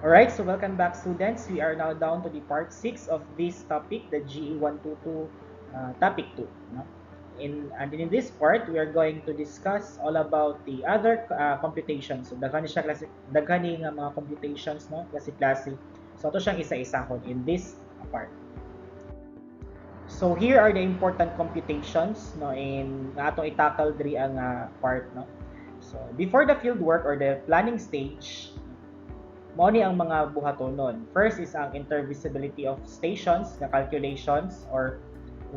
Alright, so welcome back students. We are now down to the part 6 of this topic, the GE122 topic 2. No? And in this part, we are going to discuss all about the other computations. So, daghani nga mga computations, no? Klase-klase. So, ito siyang isa-isahon in this part. So, here are the important computations, no? In atong i-tackle diri ang part, no? So, before the field work or the planning stage, mao ni ang mga buhatonon. First is ang intervisibility of stations na calculations, or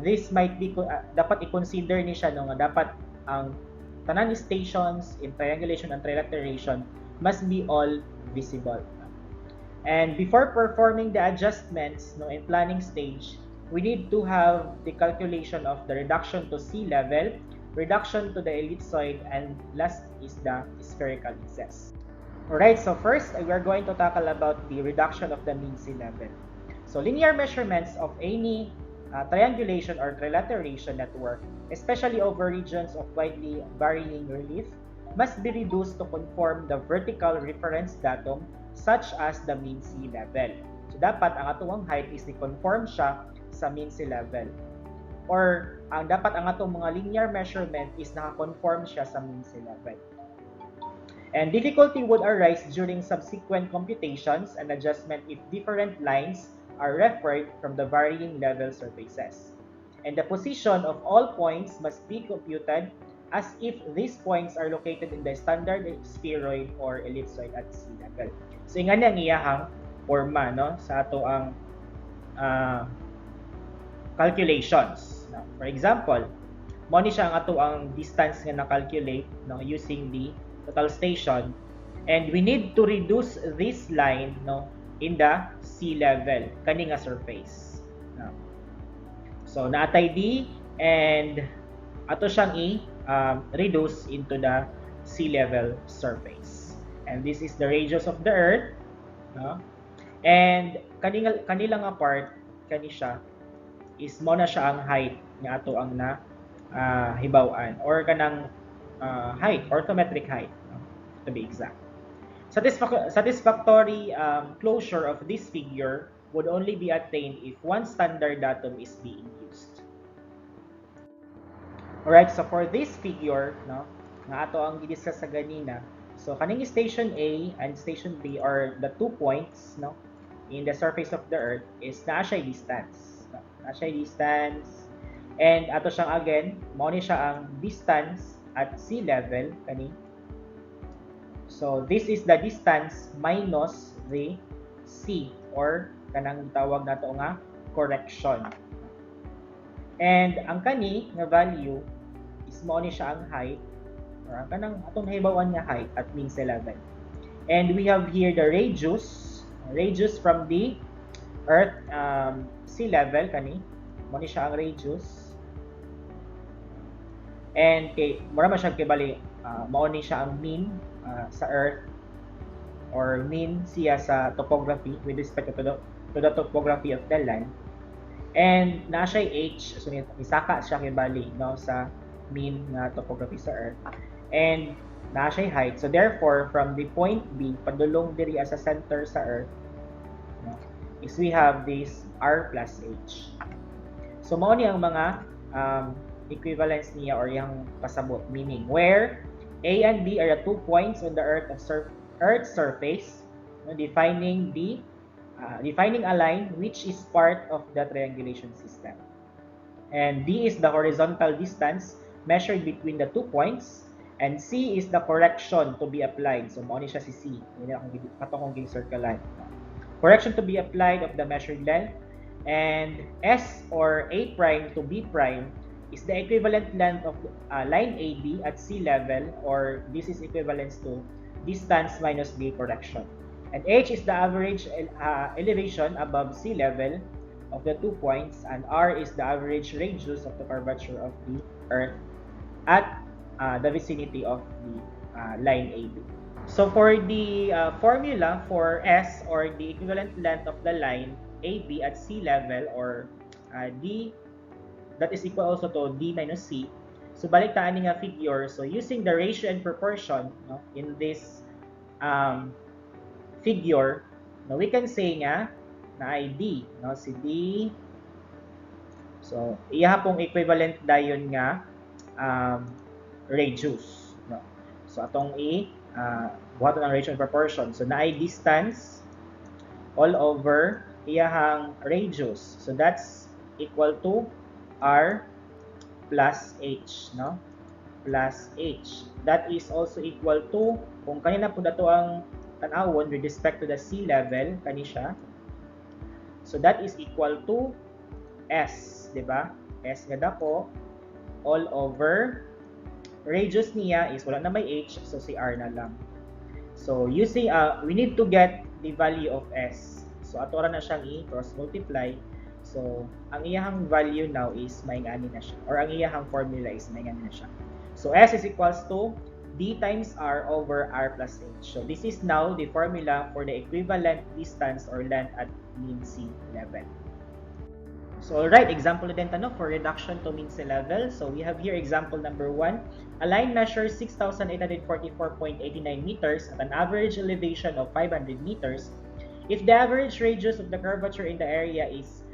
this might be dapat i-consider ni siya no nga dapat ang tanan ni stations in triangulation and trilateration must be all visible. And before performing the adjustments no in planning stage, we need to have the calculation of the reduction to sea level, reduction to the ellipsoid, and last is the spherical axis. Alright, so first, we are going to tackle about the reduction of the mean sea level. So linear measurements of any triangulation or trilateration network, especially over regions of widely varying relief, must be reduced to conform the vertical reference datum such as the mean sea level. So dapat ang atong height is ni-conform siya sa mean sea level. Or ang dapat ang atong mga linear measurement is naka-conform siya sa mean sea level. And difficulty would arise during subsequent computations and adjustment if different lines are referred from the varying level surfaces. And the position of all points must be computed as if these points are located in the standard spheroid or ellipsoid at sea level. So, nga ang iyahang forma no, sa ato ang calculations. Now, for example, mo ni siya ang ato ang distance nga na-calculate no, using the total station, and we need to reduce this line no in the sea level kani nga surface no. So naatay D and ato siyang reduce into the sea level surface, and this is the radius of the earth no, and kanila nga part kani siya is mo na siya ang height nga ato ang na hibaw-an or kanang height, orthometric height, to be exact. Satisfactory closure of this figure would only be attained if one standard datum is being used. Alright, so for this figure, no, nga ato ang gidiscuss sa ganina, so kaning station A and station B are the 2 points, no, in the surface of the Earth is naa siya distance. No? Naa siya distance, and ato siyang again, mao ni siya ang distance at sea level kani. So this is the distance minus the c or kanang tawag nato nga correction. And ang kani nga value is mao ni siya ang height or ang kanang atong nahibawan nga height at mean sea level. And we have here the radius from the earth sea level kani, mao ni siya ang radius. And mura man siya kibali mao ni siya ang mean sa earth or mean siya sa topography with respect to the topography of the land. And na siya h, so nisaka siya kibali no sa mean na topography sa earth, and na siya height. So therefore from the point B padulong diri sa center sa earth no, is we have this r plus h. So mao ni ang mga equivalence niya or yung pasabot, meaning where A and B are the 2 points on the Earth's surface, defining a line which is part of the triangulation system, and D is the horizontal distance measured between the 2 points, and C is the correction to be applied. So mao ni siya si C, ini akong katong circle line, correction to be applied of the measured length, and S or A prime to B prime is the equivalent length of line AB at sea level, or this is equivalent to distance minus B correction. And H is the average elevation above sea level of the 2 points, and R is the average radius of the curvature of the Earth at the vicinity of the line AB. So for the formula for S, or the equivalent length of the line AB at sea level, or D, that is equal also to D minus C. So balik ta ani nga figure. So using the ratio and proportion no, in this figure, Now, we can say nga na ay D, no? Si D. So, iya pong equivalent dayon nga radius, no? So, atong buhaton ang ratio and proportion. So, na ay distance all over iyahang radius. So, that's equal to R plus H, no? Plus H. That is also equal to, kung kanina po dato ang tanawon with respect to the sea level, kani siya. So, that is equal to S, di ba? S nga dako, all over, radius niya is wala na may H, so si R na lang. So, using, we need to get the value of S. So, ato ra na siyang i-cross multiply. So, ang iyahang value now is may ngani na siya. Or ang iyahang formula is may ngani na siya. So, S is equals to D times R over R plus H. So, this is now the formula for the equivalent distance or length at mean sea level. So, alright, example na din tanong for reduction to mean sea level. So, we have here example number 1. A line measures 6,844.89 meters at an average elevation of 500 meters. If the average radius of the curvature in the area is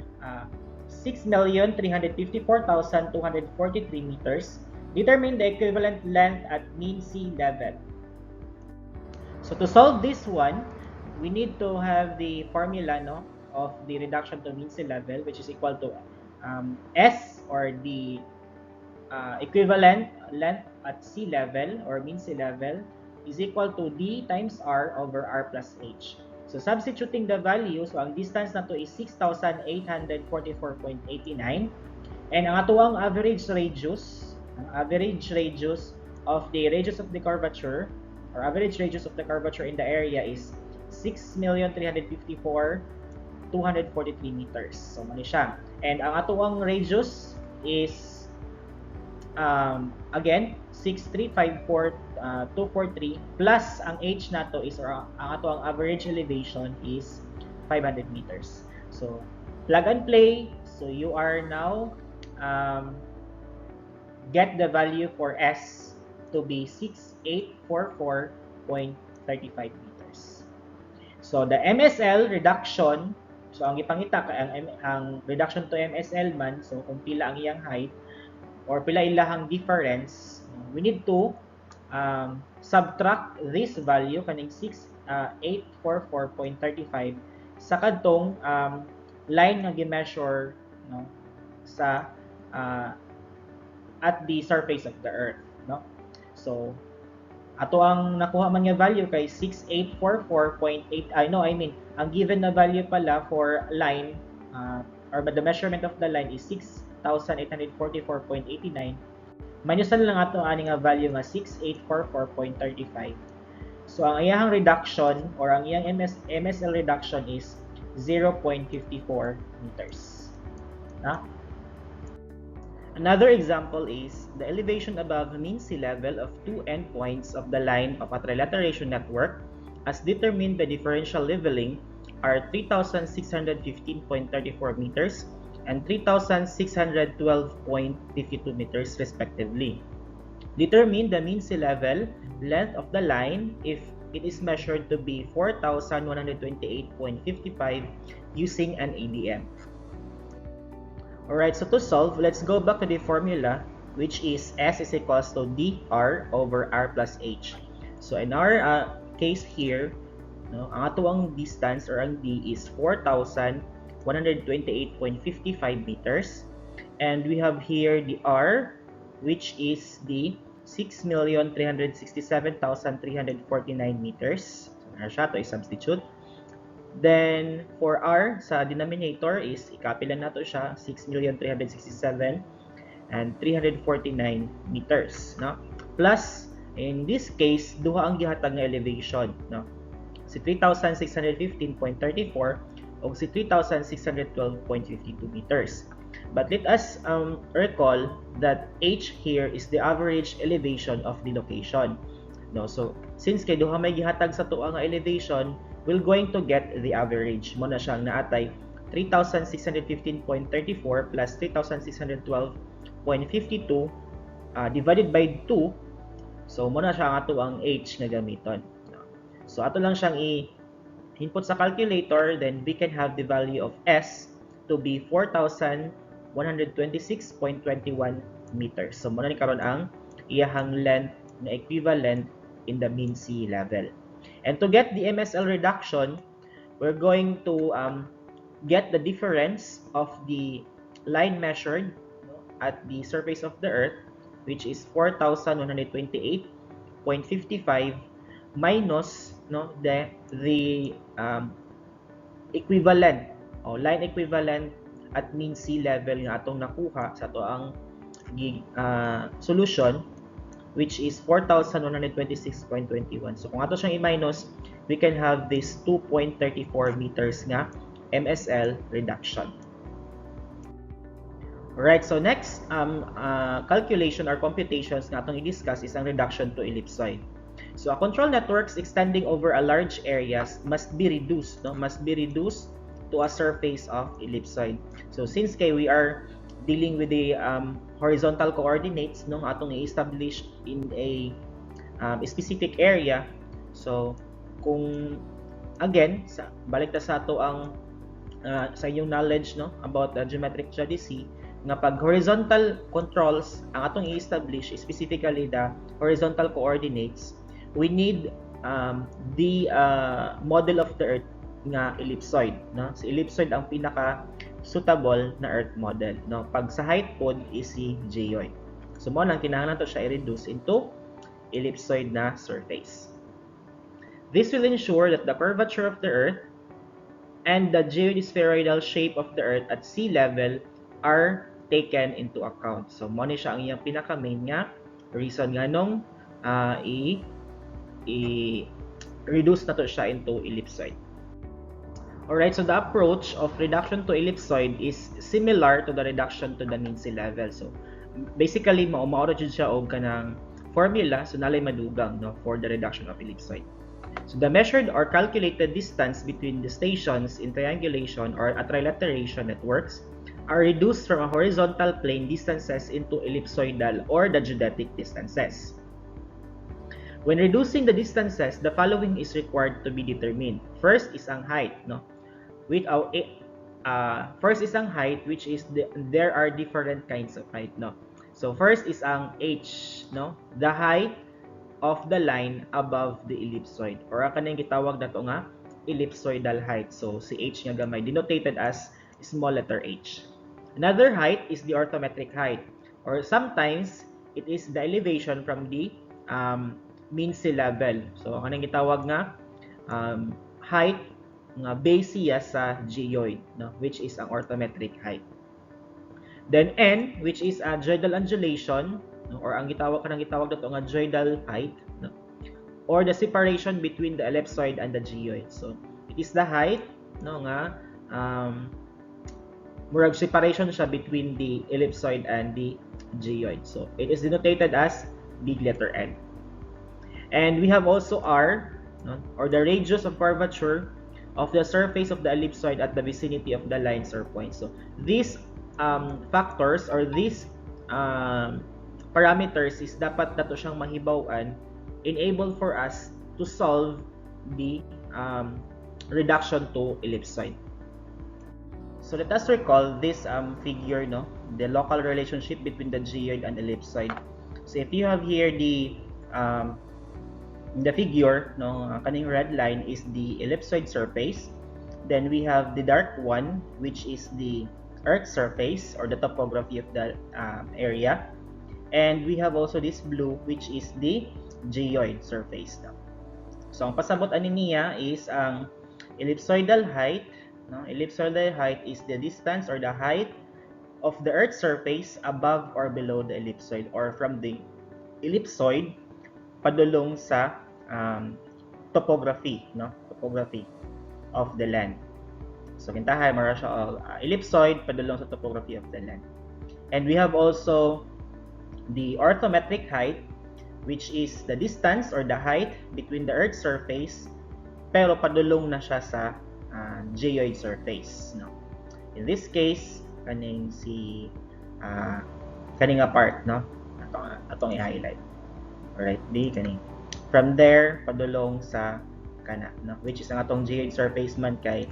6,354,243 meters, determine the equivalent length at mean sea level. So, to solve this one, we need to have the formula, no, of the reduction to mean sea level, which is equal to S, or the equivalent length at sea level or mean sea level, is equal to D times R over R plus H. So, substituting the value, so ang distance na to is 6,844.89, and ang atuang average radius, of the radius of the curvature, or average radius of the curvature in the area is 6,354,243 meters. So, mali siya. And ang atuang radius is again 6,354,243 plus ang H nato is, or ang atuang average elevation is 500 meters. So, plug and play. So, you are now get the value for S to be 6,844.35 meters. So, the MSL reduction, so ang ipangita ang reduction to MSL man, so kung pila ang iyang height or pila ilahang difference, we need to subtract this value kaning 6,844.35 sa kadtong line nga gi-measure, no, sa at the surface of the earth, no? So, ato ang nakuha man nga value kay 6,844.8, ang given na value pala for line or the measurement of the line is 6,844.89. Minusan lang ato ani nga value nga 6,844.35. So, ang iyang reduction or ang iyang MSL reduction is 0.54 meters. Na? Another example is the elevation above mean sea level of two endpoints of the line of a trilateration network as determined by differential leveling are 3,615.34 meters and 3,612.52 meters respectively. Determine the mean sea level length of the line if it is measured to be 4,128.55 using an ADM. Alright, so to solve, let's go back to the formula, which is S is equals to dr over r plus h. So in our case here, no, ang atuang distance or ang d is 4,128.55 meters, and we have here the r, which is the 6,367,349 meters. So na siya to i-substitute. Then, for R, sa denominator is, i-copy lang nato siya, 6,367 and 349 meters, no? Plus, in this case, duha ang gihatag nga elevation, no? Si 3,615.34 o si 3,612.52 meters. But let us recall that H here is the average elevation of the location, no? So, since kay duha may gihatag sa tuwa nga elevation, we're going to get the average. Mo na siyang naatay 3,615.34 plus 3,612.52 divided by 2. So, mo na siya ang ato ang H na gamiton. So, ato lang siyang input sa calculator, then we can have the value of S to be 4,126.21 meters. So, muna ni karon ang iyahang length na equivalent in the mean sea level. And to get the MSL reduction, we're going to get the difference of the line measured at the surface of the Earth, which is 4,128.55 minus the equivalent o line equivalent at mean sea level nga atong nakuha sa ato ang solution, which is 4,126.21. So kung ato siyang i-minus, we can have this 2.34 meters nga MSL reduction. Alright, so next calculation or computations na atong i-discuss is ang reduction to ellipsoid. So a control networks extending over a large areas must be reduced, must be reduced to a surface of ellipsoid. So since we are dealing with the horizontal coordinates atong i-establish in a specific area, so kung again balik ta sa ato ang sa inyong knowledge about geometric geodesy, nga pag horizontal controls ang atong i-establish, specifically the horizontal coordinates, we need the model of the Earth nga ellipsoid. Si ellipsoid ang pinaka suitable na Earth model. Pag sa height pod is si geoid. So mo lang kinahanglan to siya i-reduce into ellipsoid na surface. This will ensure that the curvature of the Earth and the geospheroidal shape of the Earth at sea level are taken into account. So mo ni siya ang iyang pinaka main nga reason nga nung i-reduce na to siya into ellipsoid. Alright, so the approach of reduction to ellipsoid is similar to the reduction to the mean sea level. So basically maura jud siya og kanang formula, so nalay madugang for the reduction of ellipsoid. So the measured or calculated distance between the stations in triangulation or a trilateration networks are reduced from a horizontal plane distances into ellipsoidal or the geodetic distances. When reducing the distances, the following is required to be determined. First is ang height, first is ang height, which is there are different kinds of height, So first is ang h, the height of the line above the ellipsoid, or ang kanang gitawag nato nga ellipsoidal height. So si h nga gamay denoted as small letter h. Another height is the orthometric height, or sometimes it is the elevation from the mean sea level. So ang kanang gitawag nga height nga base siya sa geoid, which is ang orthometric height. Then n, which is a geoidal undulation, or ang gitawag dato nga geoidal height, or the separation between the ellipsoid and the geoid. So it is the height nga murag separation siya between the ellipsoid and the geoid. So it is denoted as big letter N. And we have also R, or the radius of curvature of the surface of the ellipsoid at the vicinity of the lines or points. So these factors or these parameters is dapat nato siyang mahibaw-an enable for us to solve the reduction to ellipsoid. So let us recall this figure, the local relationship between the geoid and ellipsoid. So if you have here the figure, kaning red line is the ellipsoid surface. Then we have the dark one, which is the Earth surface or the topography of the area. And we have also this blue, which is the geoid surface. So ang pasabot ani niya is ang ellipsoidal height. Ellipsoidal height is the distance or the height of the Earth's surface above or below the ellipsoid, or from the ellipsoid padulong sa topography of the land. So kintahay mara siya ellipsoid padulong sa topography of the land. And we have also the orthometric height, which is the distance or the height between the Earth's surface pero padulong na siya sa geoid surface. In this case, kaning si kaning part, atong i-highlight. Alright, di kaning from there padulong sa kana, no? Which is ang atong geoid surface man kay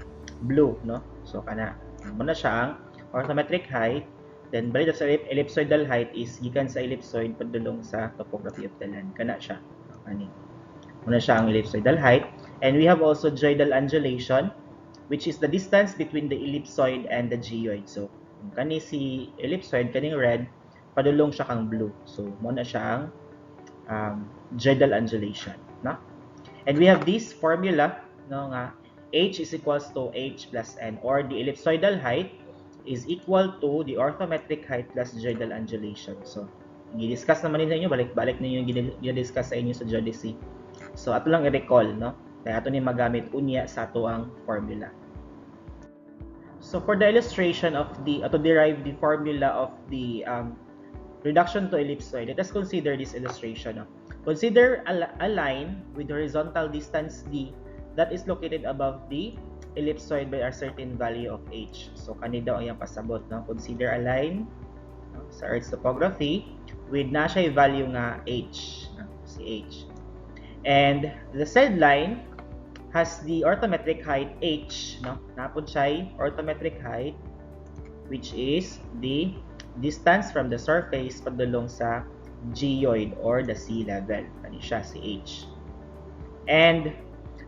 blue, no? So kana muna siya ang orthometric height. Then balik sa ellipsoidal height is gikan sa ellipsoid padulong sa topography of the land, kana siya, ani. Muna siya ang ellipsoidal height. And we have also geoidal undulation, which is the distance between the ellipsoid and the geoid. So kani si ellipsoid kaning red, padulong siya kang blue. So muna siya ang geoidal undulation, no? And we have this formula, no, nga h is equals to h plus n, or the ellipsoidal height is equal to the orthometric height plus geoidal undulation. So i-discuss naman ninyo, balik-balik ninyo yung i-discuss sa inyo sa geodesy. So ato lang i-recall, no? Kaya ato ni magamit unya sa ato ang formula. So for the illustration of to derive the formula of the reduction to ellipsoid, let us consider this illustration. No? Consider a line with horizontal distance d that is located above the ellipsoid by a certain value of h. So kani daw ang iyang pasabot, no? Consider a line, no, sa Earth's topography with na siya value nga h, no? Si h. And the said line has the orthometric height h, no? Napod siya orthometric height, which is the distance from the surface padulong sa geoid or the sea level. Kani siya si h. And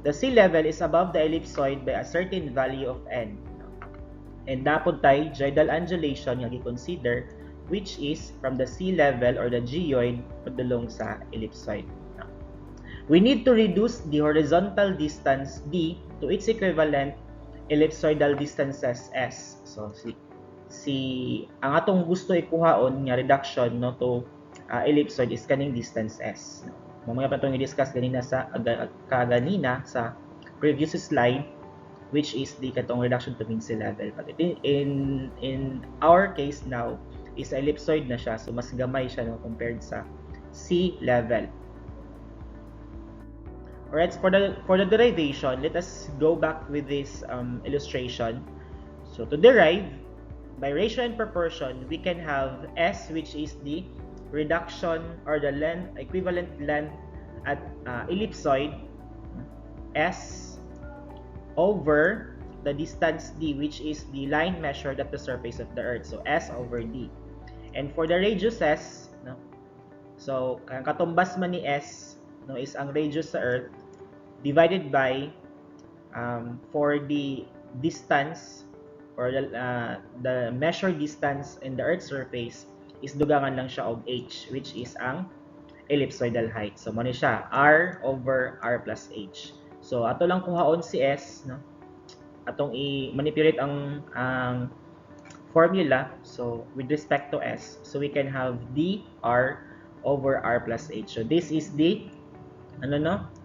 the sea level is above the ellipsoid by a certain value of n. And napod tayo geoidal undulation nga gi-consider, which is from the sea level or the geoid padulong sa ellipsoid. We need to reduce the horizontal distance d to its equivalent ellipsoidal distances s. So ang atong gusto ikuhaon nga reduction, no, to ellipsoid is kaning distance s. Mamaya pa itong i-discuss ganina sa previous slide, which is the katong reduction to mean sea level. But in our case now is ellipsoid na siya, so mas gamay siya, no, compared sa sea level. Alright, for the derivation, let us go back with this illustration. So to derive, by ratio and proportion, we can have S, which is the reduction or the length, equivalent length at ellipsoid, S over the distance d, which is the line measured at the surface of the Earth. So S over d. And for the radius S, no, so ang katumbas man ni S, no, is ang radius sa Earth divided by for the distance or the measured distance in the Earth's surface is dugangan lang siya og h, which is ang ellipsoidal height. So mo ni siya r over r plus h. So ato lang kuhaon si S, no? Atong i-manipulate ang formula, so with respect to S, so we can have dr over r plus h. So this is the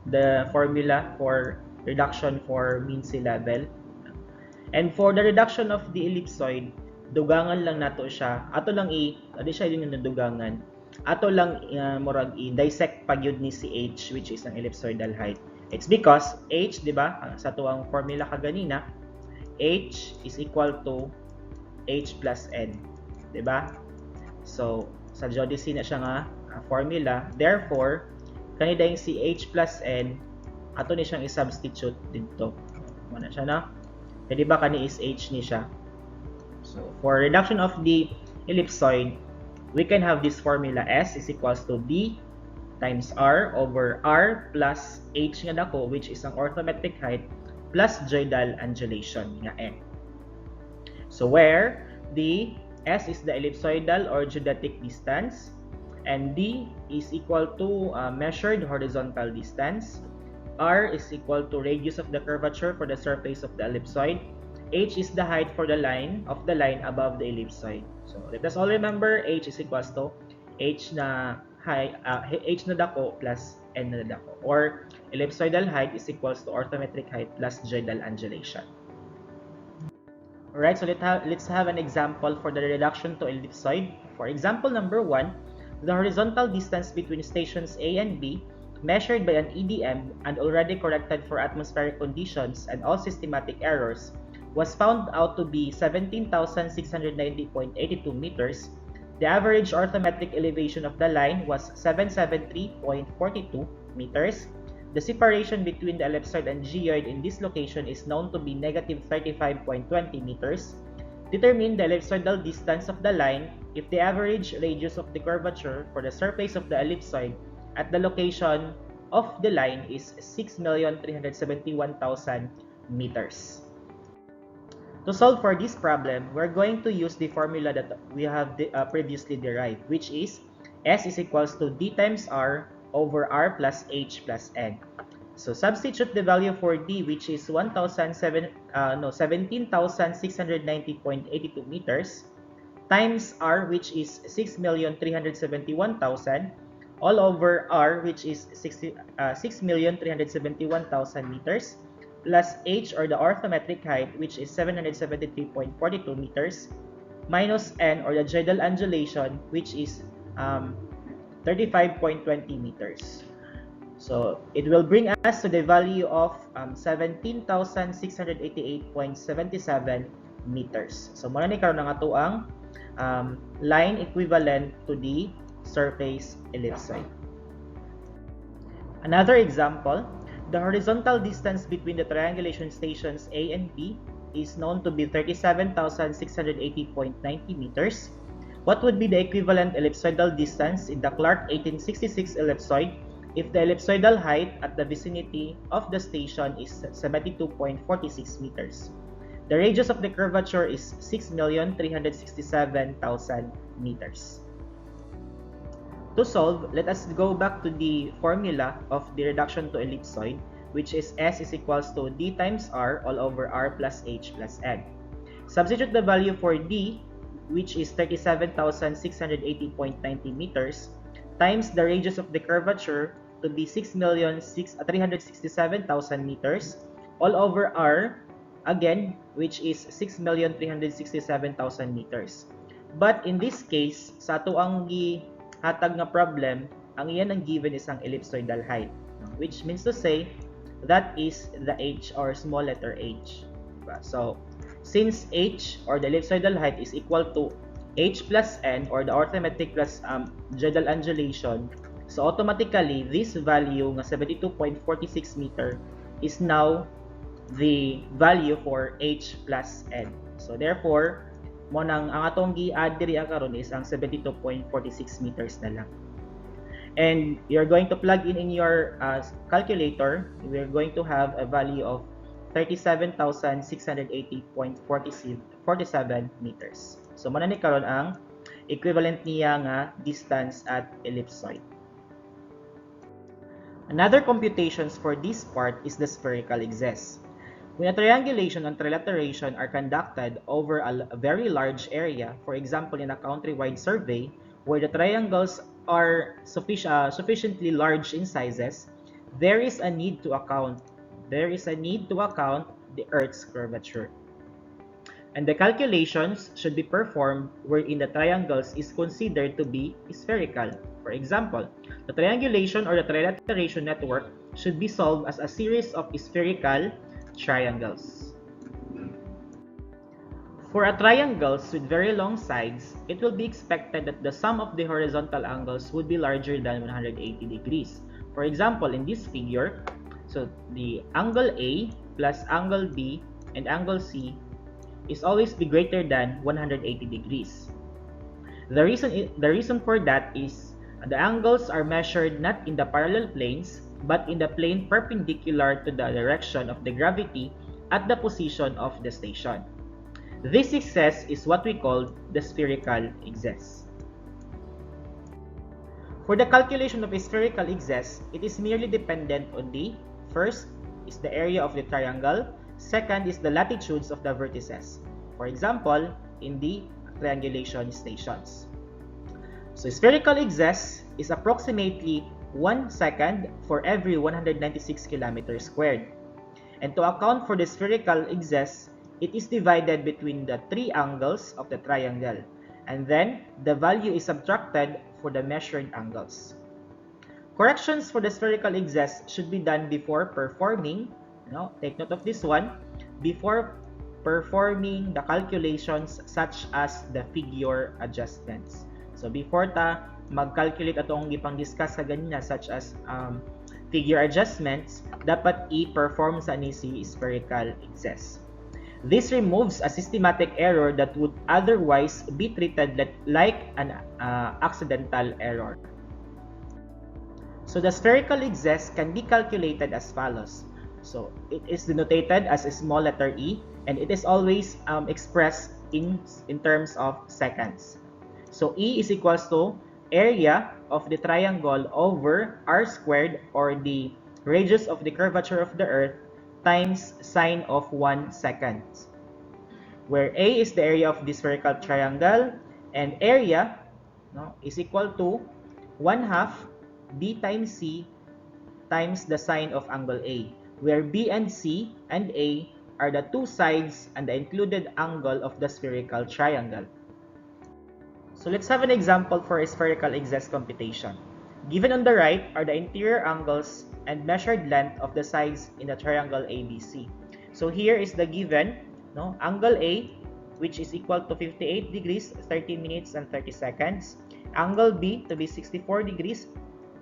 the formula for reduction for mean sea level. And for the reduction of the ellipsoid, dugangan lang nato siya. Ato lang adi siya yung dugangan. Ato lang murag i-dissect pagyud ni si h, which is ang ellipsoidal height. It's because h, di ba, sa tuwang formula kaganina, h is equal to h plus n, di ba? So sa geodesy na siya nga formula. Therefore, kanina yung si h plus n, ato ni siyang i-substitute dito. Muna siya na. Di ba kani is h ni siya. So for reduction of the ellipsoid, we can have this formula S is equals to d times r over r plus h nga dako, which is ang orthometric height, plus geoidal undulation nga n. So where the S is the ellipsoidal or geodetic distance, and d is equal to measured horizontal distance, r is equal to radius of the curvature for the surface of the ellipsoid, h is the height for the line above the ellipsoid. So let us all remember h is equals to h na h na dako plus n na dako, or ellipsoidal height is equals to orthometric height plus geoidal undulation. Alright, so let's have an example for the reduction to ellipsoid. For example number 1, the horizontal distance between stations A and B, measured by an EDM and already corrected for atmospheric conditions and all systematic errors, was found out to be 17,690.82 meters. The average orthometric elevation of the line was 773.42 meters. The separation between the ellipsoid and geoid in this location is known to be negative 35.20 meters. Determine the ellipsoidal distance of the line if the average radius of the curvature for the surface of the ellipsoid at the location of the line is 6,371,000 meters. To solve for this problem, we're going to use the formula that we have previously derived, which is S is equals to D times R over R plus H plus N. So substitute the value for D, which is 17,690.82 meters, times R, which is 6,371,000, all over R, which is 6,371,000 meters, plus H, or the orthometric height, which is 773.42 meters, minus N, or the geodal undulation, which is 35.20 meters. So it will bring us to the value of 17,688.77 meters. So muna ni karon ang ato ang line equivalent to the surface ellipsoid. Another example, the horizontal distance between the triangulation stations A and B is known to be 37,680.90 meters. What would be the equivalent ellipsoidal distance in the Clark 1866 ellipsoid if the ellipsoidal height at the vicinity of the station is 72.46 meters? The radius of the curvature is 6,367,000 meters. To solve, let us go back to the formula of the reduction to ellipsoid, which is S is equals to D times R all over R plus H plus N. Substitute the value for D, which is 37,680.90 meters, times the radius of the curvature to be 6,367,000 meters, all over R, again, which is 6,367,000 meters. But in this case, sa ato ang gihatag nga problem, ang iyan ang given is ang ellipsoidal height, which means to say that is the H, or small letter H. So since H, or the ellipsoidal height, is equal to H plus N, or the orthometric plus geodal undulation, so automatically this value nga 72.46 meter is now the value for H plus N. So therefore, mo nang ang atong gi-add diri karon is ang 72.46 meters na lang. And you're going to plug in your calculator, we're going to have a value of 37,680.47 meters. So mo na ni karon ang equivalent niya nga distance at ellipsoid. Another computations for this part is the spherical excess. When a triangulation and trilateration are conducted over a very large area, for example in a countrywide survey, where the triangles are sufficiently large in sizes, there is a need to account the Earth's curvature. And the calculations should be performed wherein the triangles is considered to be spherical. For example, the triangulation or the trilateration network should be solved as a series of spherical triangles. For a triangles with very long sides, it will be expected that the sum of the horizontal angles would be larger than 180 degrees. For example, in this figure, so the angle A plus angle B and angle C is always be greater than 180 degrees. The reason for that is the angles are measured not in the parallel planes but in the plane perpendicular to the direction of the gravity at the position of the station. This excess is what we call the spherical excess. For the calculation of a spherical excess, it is merely dependent on the first is the area of the triangle, second is the latitudes of the vertices. For example, in the triangulation stations. So spherical excess is approximately 1 second for every 196 kilometers squared. And to account for the spherical excess, it is divided between the three angles of the triangle, and then the value is subtracted for the measured angles. Corrections for the spherical excess should be done before performing, take note of this one, before performing the calculations such as the figure adjustments. So before ta mag-calculate atong gipang discuss sa ganina such as figure adjustments, dapat i-perform sa ni si spherical excess. This removes a systematic error that would otherwise be treated like an accidental error. So the spherical excess can be calculated as follows. So it is denoted as a small letter e, and it is always expressed in terms of seconds. So E is equals to area of the triangle over r squared, or the radius of the curvature of the earth, times sine of 1 second, where A is the area of the spherical triangle, and area is equal to 1/2 B times C times the sine of angle A, where B and C and A are the two sides and the included angle of the spherical triangle. So let's have an example for a spherical excess computation. Given on the right are the interior angles and measured length of the sides in the triangle ABC. So here is the given angle A, which is equal to 58 degrees, 30 minutes and 30 seconds. Angle B to be 64 degrees,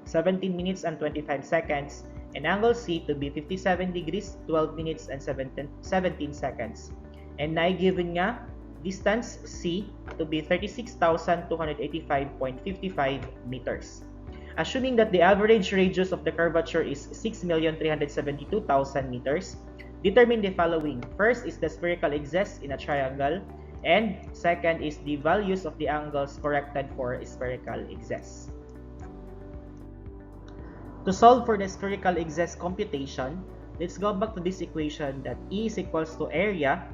17 minutes and 25 seconds. And angle C to be 57 degrees, 12 minutes and 17 seconds. And na given nga distance C to be 36,285.55 meters. Assuming that the average radius of the curvature is 6,372,000 meters, determine the following. First is the spherical excess in a triangle, and second is the values of the angles corrected for spherical excess. To solve for the spherical excess computation, let's go back to this equation that E is equals to area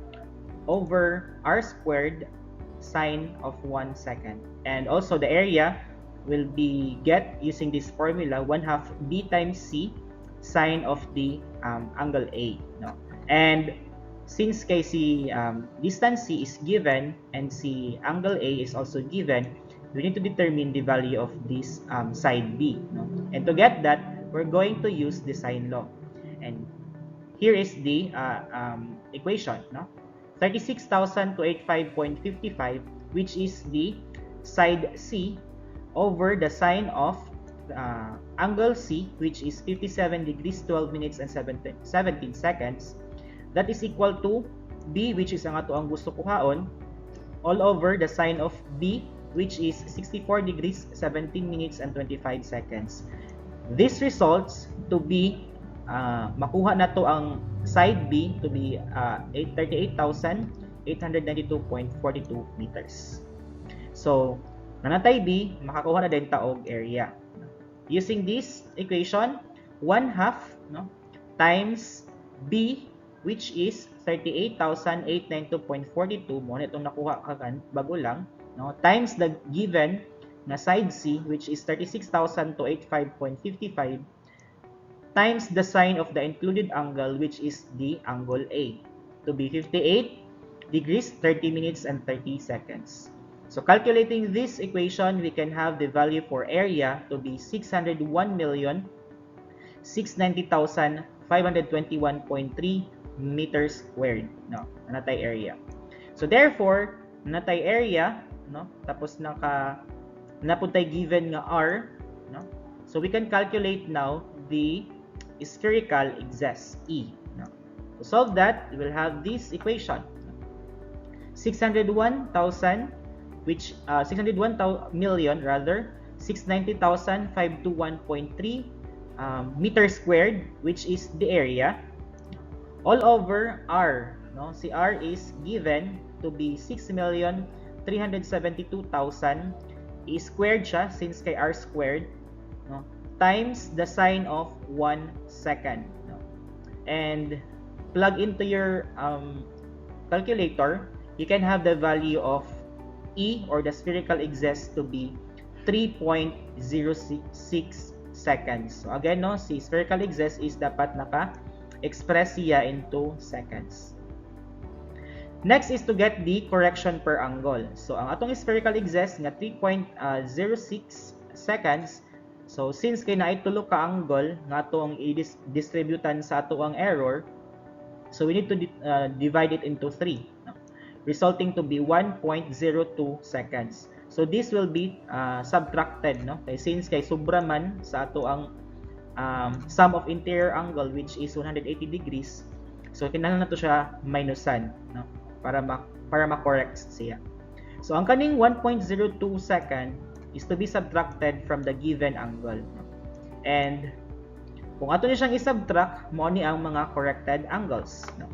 over r squared sine of 1 second. And also the area will be get using this formula 1/2 B times C sine of the angle A. And since kay si distance C is given and si angle A is also given, we need to determine the value of this side B. And to get that, we're going to use the sine law. And here is the equation. 36,285.55, which is the side C, over the sine of angle C, which is 57 degrees, 12 minutes and 17 seconds. That is equal to B, which is ang ato ang gusto kuhaon, all over the sine of B, which is 64 degrees, 17 minutes and 25 seconds. This results to be makuha na to ang side B to be 38,892.42 meters. So nanatay B, makakuha na din ta og area. Using this equation, 1/2 times B, which is 38,892.42, mo na itong nakuha kagan bago lang, times the given na side C, which is 36,285.55, times the sine of the included angle, which is the angle A, to be 58 degrees, 30 minutes and 30 seconds. So calculating this equation, we can have the value for area to be 601,690,521.3 meters squared. Nanatay area. So therefore, nanatay area, tapos napuntay given nga R, so we can calculate now the spherical excess E. To solve that, we will have this equation. 601,000, which 601 million rather 690,521.3 meters squared, which is the area, all over R. Si R is given to be 6,372,000, i-squared siya since kay R squared, times the sine of 1 second. And plug into your calculator, you can have the value of E, or the spherical excess, to be 3.06 seconds. So again, si spherical excess is dapat naka-express siya into seconds. Next is to get the correction per angle. So ang atong spherical excess nga 3.06 seconds. So since kay naay tulo ka angle nga atong i-distributan sa ato ang error, so we need to divide it into 3, resulting to be 1.02 seconds. So this will be subtracted, kay since kay sobra man sa ato ang sum of interior angle which is 180 degrees. So kinahanglan nato siya minusan, no? Para ma-correct siya. So ang kaning 1.02 second is to be subtracted from the given angle. No? And kung ato ni siyang i-subtract, mo ni ang mga corrected angles. No?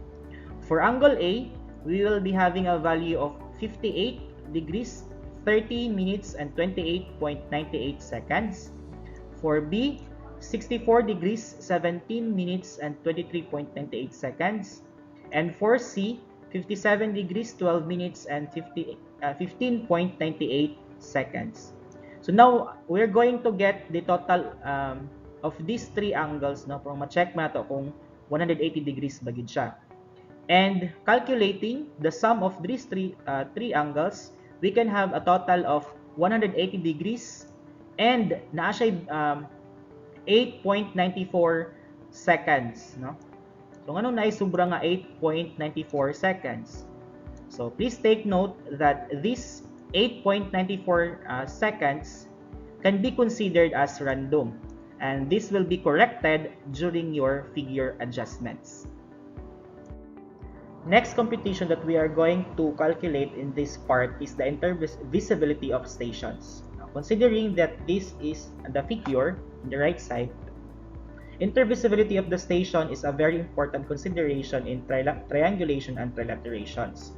For angle A, we will be having a value of 58 degrees, 30 minutes, and 28.98 seconds. For B, 64 degrees, 17 minutes, and 23.98 seconds. And for C, 57 degrees, 12 minutes, and 15.98 seconds. So now, we're going to get the total of these three angles, no? Kung ma-check mo na to kung 180 degrees ba gid siya. And calculating the sum of these three angles, we can have a total of 180 degrees and naa siya 8.94 seconds, no? So ngano na sobra nga 8.94 seconds. So please take note that this 8.94 seconds can be considered as random, and this will be corrected during your figure adjustments. Next computation that we are going to calculate in this part is the intervisibility of stations. Now, considering that this is the figure on the right side, intervisibility of the station is a very important consideration in triangulation and trilaterations.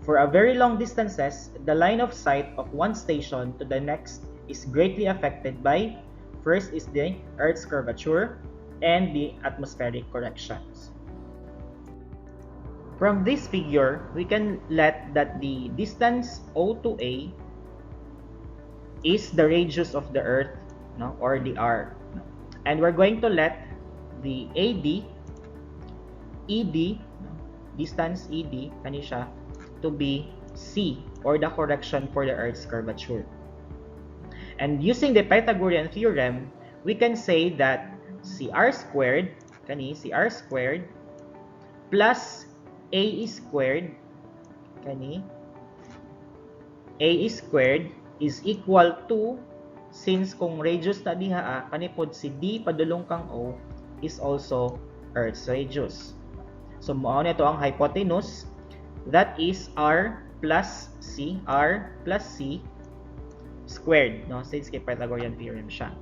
For a very long distances, the line of sight of one station to the next is greatly affected by, first is the Earth's curvature and the atmospheric corrections. From this figure, we can let that the distance O to A is the radius of the Earth, no, or the R. No? And we're going to let the AD, ED, no, distance ED, kani siya, to be C, or the correction for the Earth's curvature. And using the Pythagorean theorem, we can say that CR squared, kani CR squared, plus A squared, kani A squared is equal to, since kung radius na diha kani pod si D padulong kang O is also Earth's radius. So mao nito ang hypotenuse, that is R plus C squared, no, since kay Pythagorean theorem siya.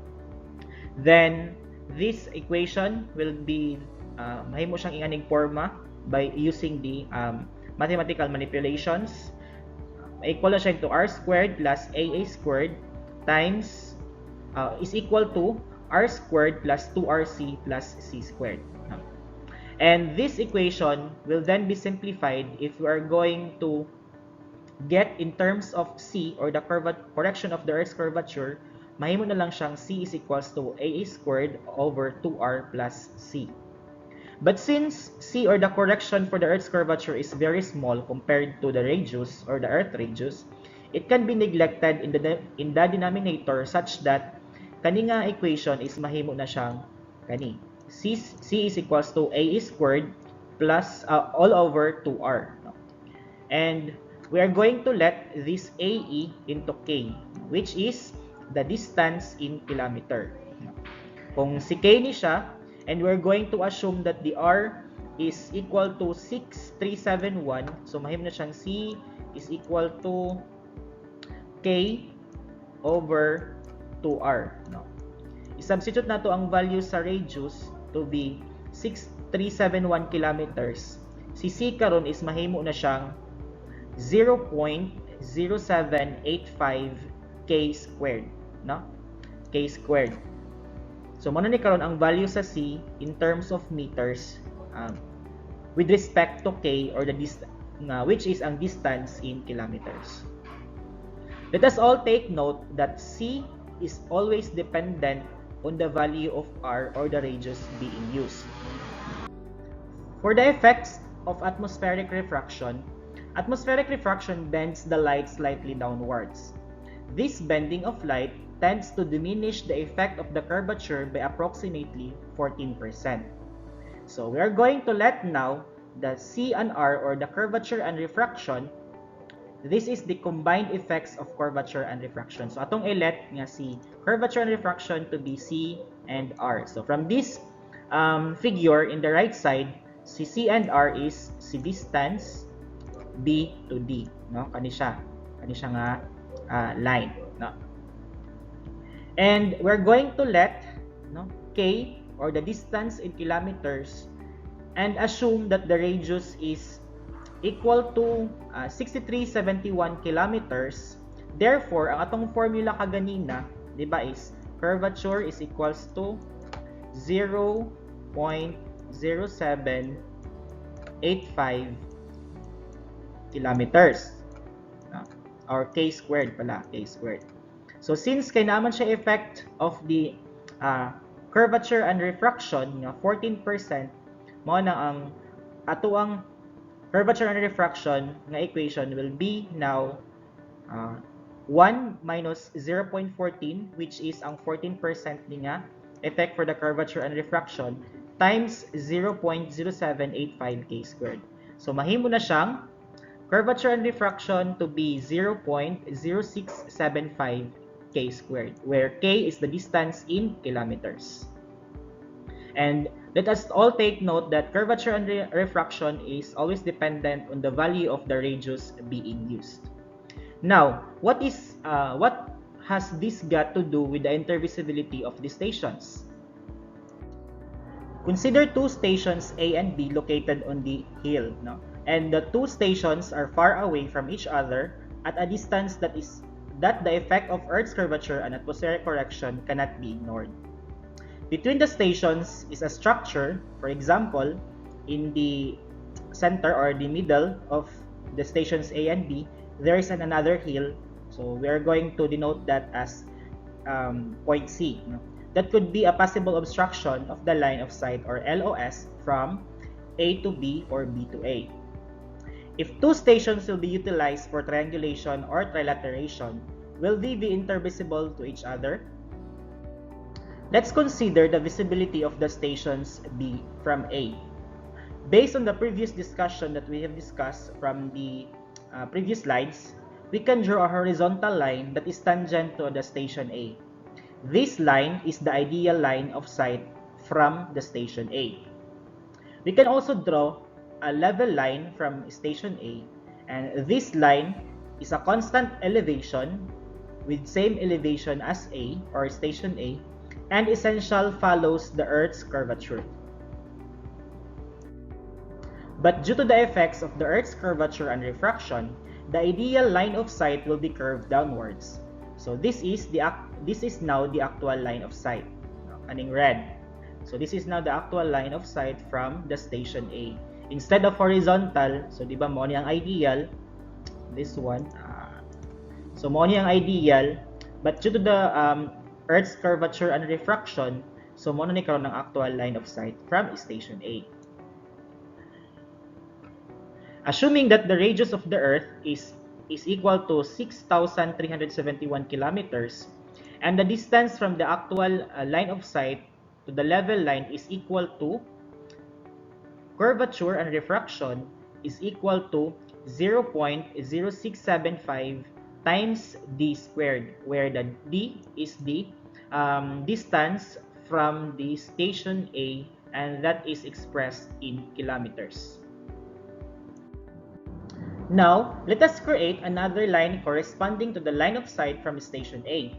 Then this equation will be mahimo siyang inganing forma by using the mathematical manipulations. Equal na siya to R squared plus AA squared times is equal to R squared plus 2RC plus C squared. And this equation will then be simplified if we are going to get in terms of C, or the correction of the Earth's curvature. Mahimo na lang siyang C is equals to AA squared over 2R plus C. But since C, or the correction for the Earth's curvature, is very small compared to the radius, or the Earth radius, it can be neglected in the denominator such that kani nga equation is mahimo na siyang kani C is equals to A squared plus all over 2R. No? And we are going to let this AE into K, which is the distance in kilometer. Kung si K ni siya, and we're going to assume that the R is equal to 6371. So mahimo na siyang C is equal to K over 2R. No? I-substitute na to ang value sa radius to be 6371 kilometers. Si C karon is mahimo na siyang 0.0785 K squared. No? K squared. So, muna ni karon ang value sa C in terms of meters with respect to K, or the distance, which is ang distance in kilometers. Let us all take note that C is always dependent on the value of R, or the radius being used. For the effects of atmospheric refraction bends the light slightly downwards. This bending of light tends to diminish the effect of the curvature by approximately 14%. So we are going to let now the C and R, or the curvature and refraction, this is the combined effects of curvature and refraction. So atong i-let nga si curvature and refraction to be C and R. So from this figure in the right side, si C and R is si distance B to D, no? Kani siya nga line, no? And we're going to let, no, K, or the distance in kilometers, and assume that the radius is equal to 6371 kilometers. Therefore, ang atong formula kaganina, di ba, is curvature is equals to 0.0785 kilometers. Or K squared pala, K squared. So since kay naman siya effect of the curvature and refraction nga 14%, mao na ang ato ang curvature and refraction nga equation will be now 1 minus 0.14, which is ang 14% ni nga effect for the curvature and refraction, times 0.0785 K squared. So mahimo na siyang curvature and refraction to be 0.0675 K squared, where K is the distance in kilometers. And let us all take note that curvature and refraction is always dependent on the value of the radius being used. Now, what has this got to do with the intervisibility of the stations? Consider two stations A and B located on the hill, no? And the two stations are far away from each other at a distance that the effect of Earth's curvature and atmospheric correction cannot be ignored. Between the stations is a structure. For example, in the center or the middle of the stations A and B, there is another hill. So we are going to denote that as point C. No? That could be a possible obstruction of the line of sight, or LOS, from A to B or B to A. If two stations will be utilized for triangulation or trilateration, will they be intervisible to each other? Let's consider the visibility of the stations B from A. Based on the previous discussion that we have discussed from the previous slides, we can draw a horizontal line that is tangent to the station A. This line is the ideal line of sight from the station A. We can also draw a level line from station A, and this line is a constant elevation with same elevation as A or station A, and essentially follows the Earth's curvature. But due to the effects of the Earth's curvature and refraction, the ideal line of sight will be curved downwards. So this is now the actual line of sight, in red. So this is now the actual line of sight from the station A. Instead of horizontal, so di ba mo ni ang ideal, this one, so mo ni ang ideal, but due to the Earth's curvature and refraction, so mo na ni karon ang actual line of sight from station A. Assuming that the radius of the Earth is equal to 6,371 kilometers, and the distance from the actual line of sight to the level line is equal to curvature and refraction is equal to 0.0675 times d squared, where the d is the distance from the station A, and that is expressed in kilometers. Now, let us create another line corresponding to the line of sight from station A.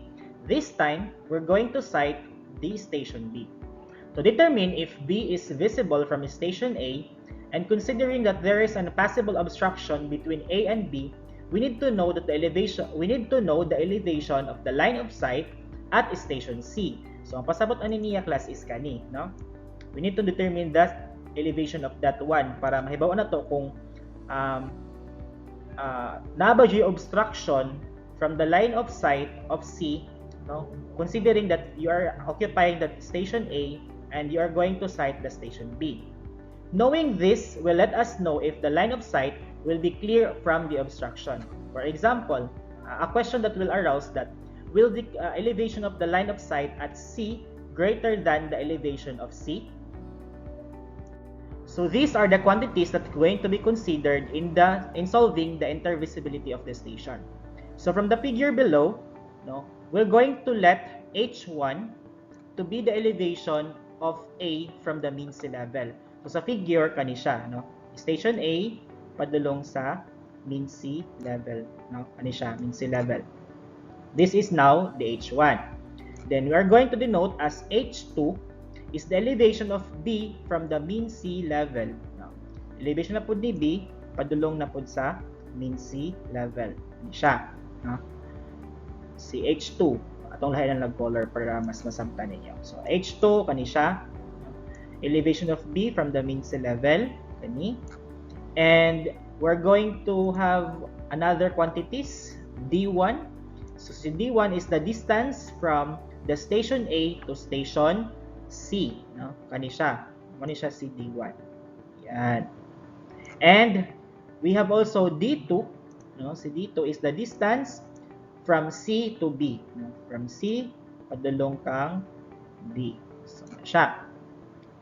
This time, we're going to sight the station B. To determine if B is visible from station A, and considering that there is a possible obstruction between A and B, we need to know the elevation of the line of sight at station C. So ang pasabot ani niya class is kani, no? We need to determine the elevation of that one para mahibaw na to kung nabadyo obstruction from the line of sight of C, no? Considering that you are occupying the station A and you are going to sight the station B. Knowing this will let us know if the line of sight will be clear from the obstruction. For example, a question that will arouse that, will the elevation of the line of sight at C greater than the elevation of C? So these are the quantities that are going to be considered in solving the intervisibility of the station. So from the figure below, no, we're going to let H1 to be the elevation of A from the mean sea level. So sa figure kani siya, no? Station A padulong sa mean sea level, no? Kani siya, mean sea level. This is now the H1. Then we are going to denote as H2 is the elevation of B from the mean sea level. No? Elevation na pud ni B padulong na pud sa mean sea level. Kani siya, no? Si H2 atong lahi lang nag-color para mas masamtan ninyo. So H2 kani siya, elevation of B from the mean sea level, kani. And we're going to have another quantities, D1. So si D1 is the distance from the station A to station C, no? Kani siya. Kani siya si D1. Yan. And we have also D2, no? Si D2 is the distance from C to B, no? From C padulong kang B. So siya.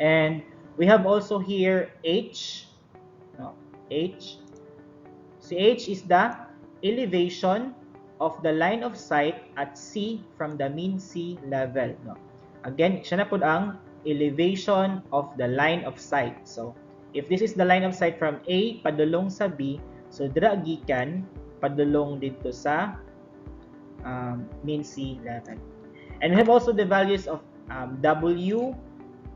And we have also here H, no? H. Si H is the elevation of the line of sight at C from the mean sea level, no? Again, siya na pud ang elevation of the line of sight. So if this is the line of sight from A padulong sa B, so dira gikan padulong dito sa mean sea level. And we have also the values of W,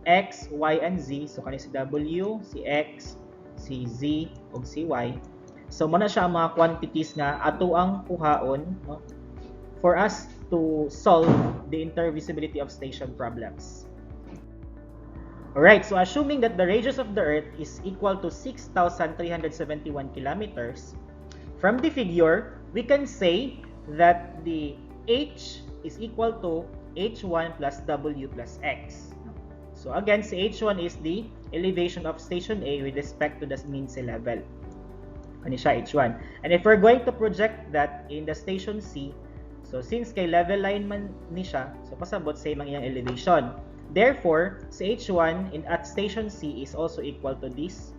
X, Y, and Z. So kani si W, si X, si Z, ug si Y. So muna siya ang mga quantities nga ato ang kuhaon, no, for us to solve the intervisibility of station problems. Alright, so assuming that the radius of the Earth is equal to 6,371 kilometers, from the figure, we can say that the H is equal to H1 plus W plus X. So again, si H1 is the elevation of station A with respect to the mean sea level. Kani siya H1. And if we're going to project that in the station C, so since kay level line man ni siya, so pasabot sa imong iyang elevation. Therefore, si H1 at station C is also equal to this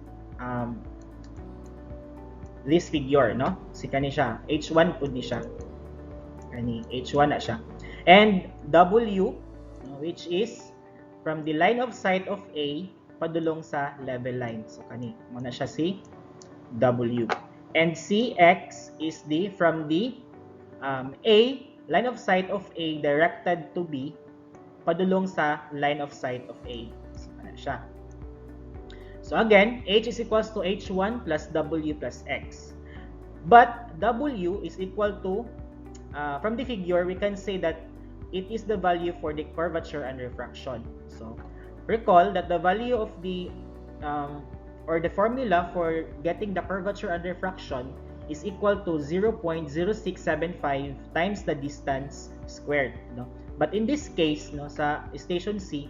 this figure, no? Si kani siya, H1 pud ni siya. Kani H1 na siya. And W, which is from the line of sight of A padulong sa level line. So kani mo na siya si W. And CX is the from the A line of sight of A directed to B padulong sa line of sight of A. So ano siya. So again, H is equals to H1 plus W plus X. But W is equal to from the figure, we can say that it is the value for the curvature and refraction. So recall that the value of the or the formula for getting the curvature and refraction is equal to 0.0675 times the distance squared, no? But in this case, no, sa station C,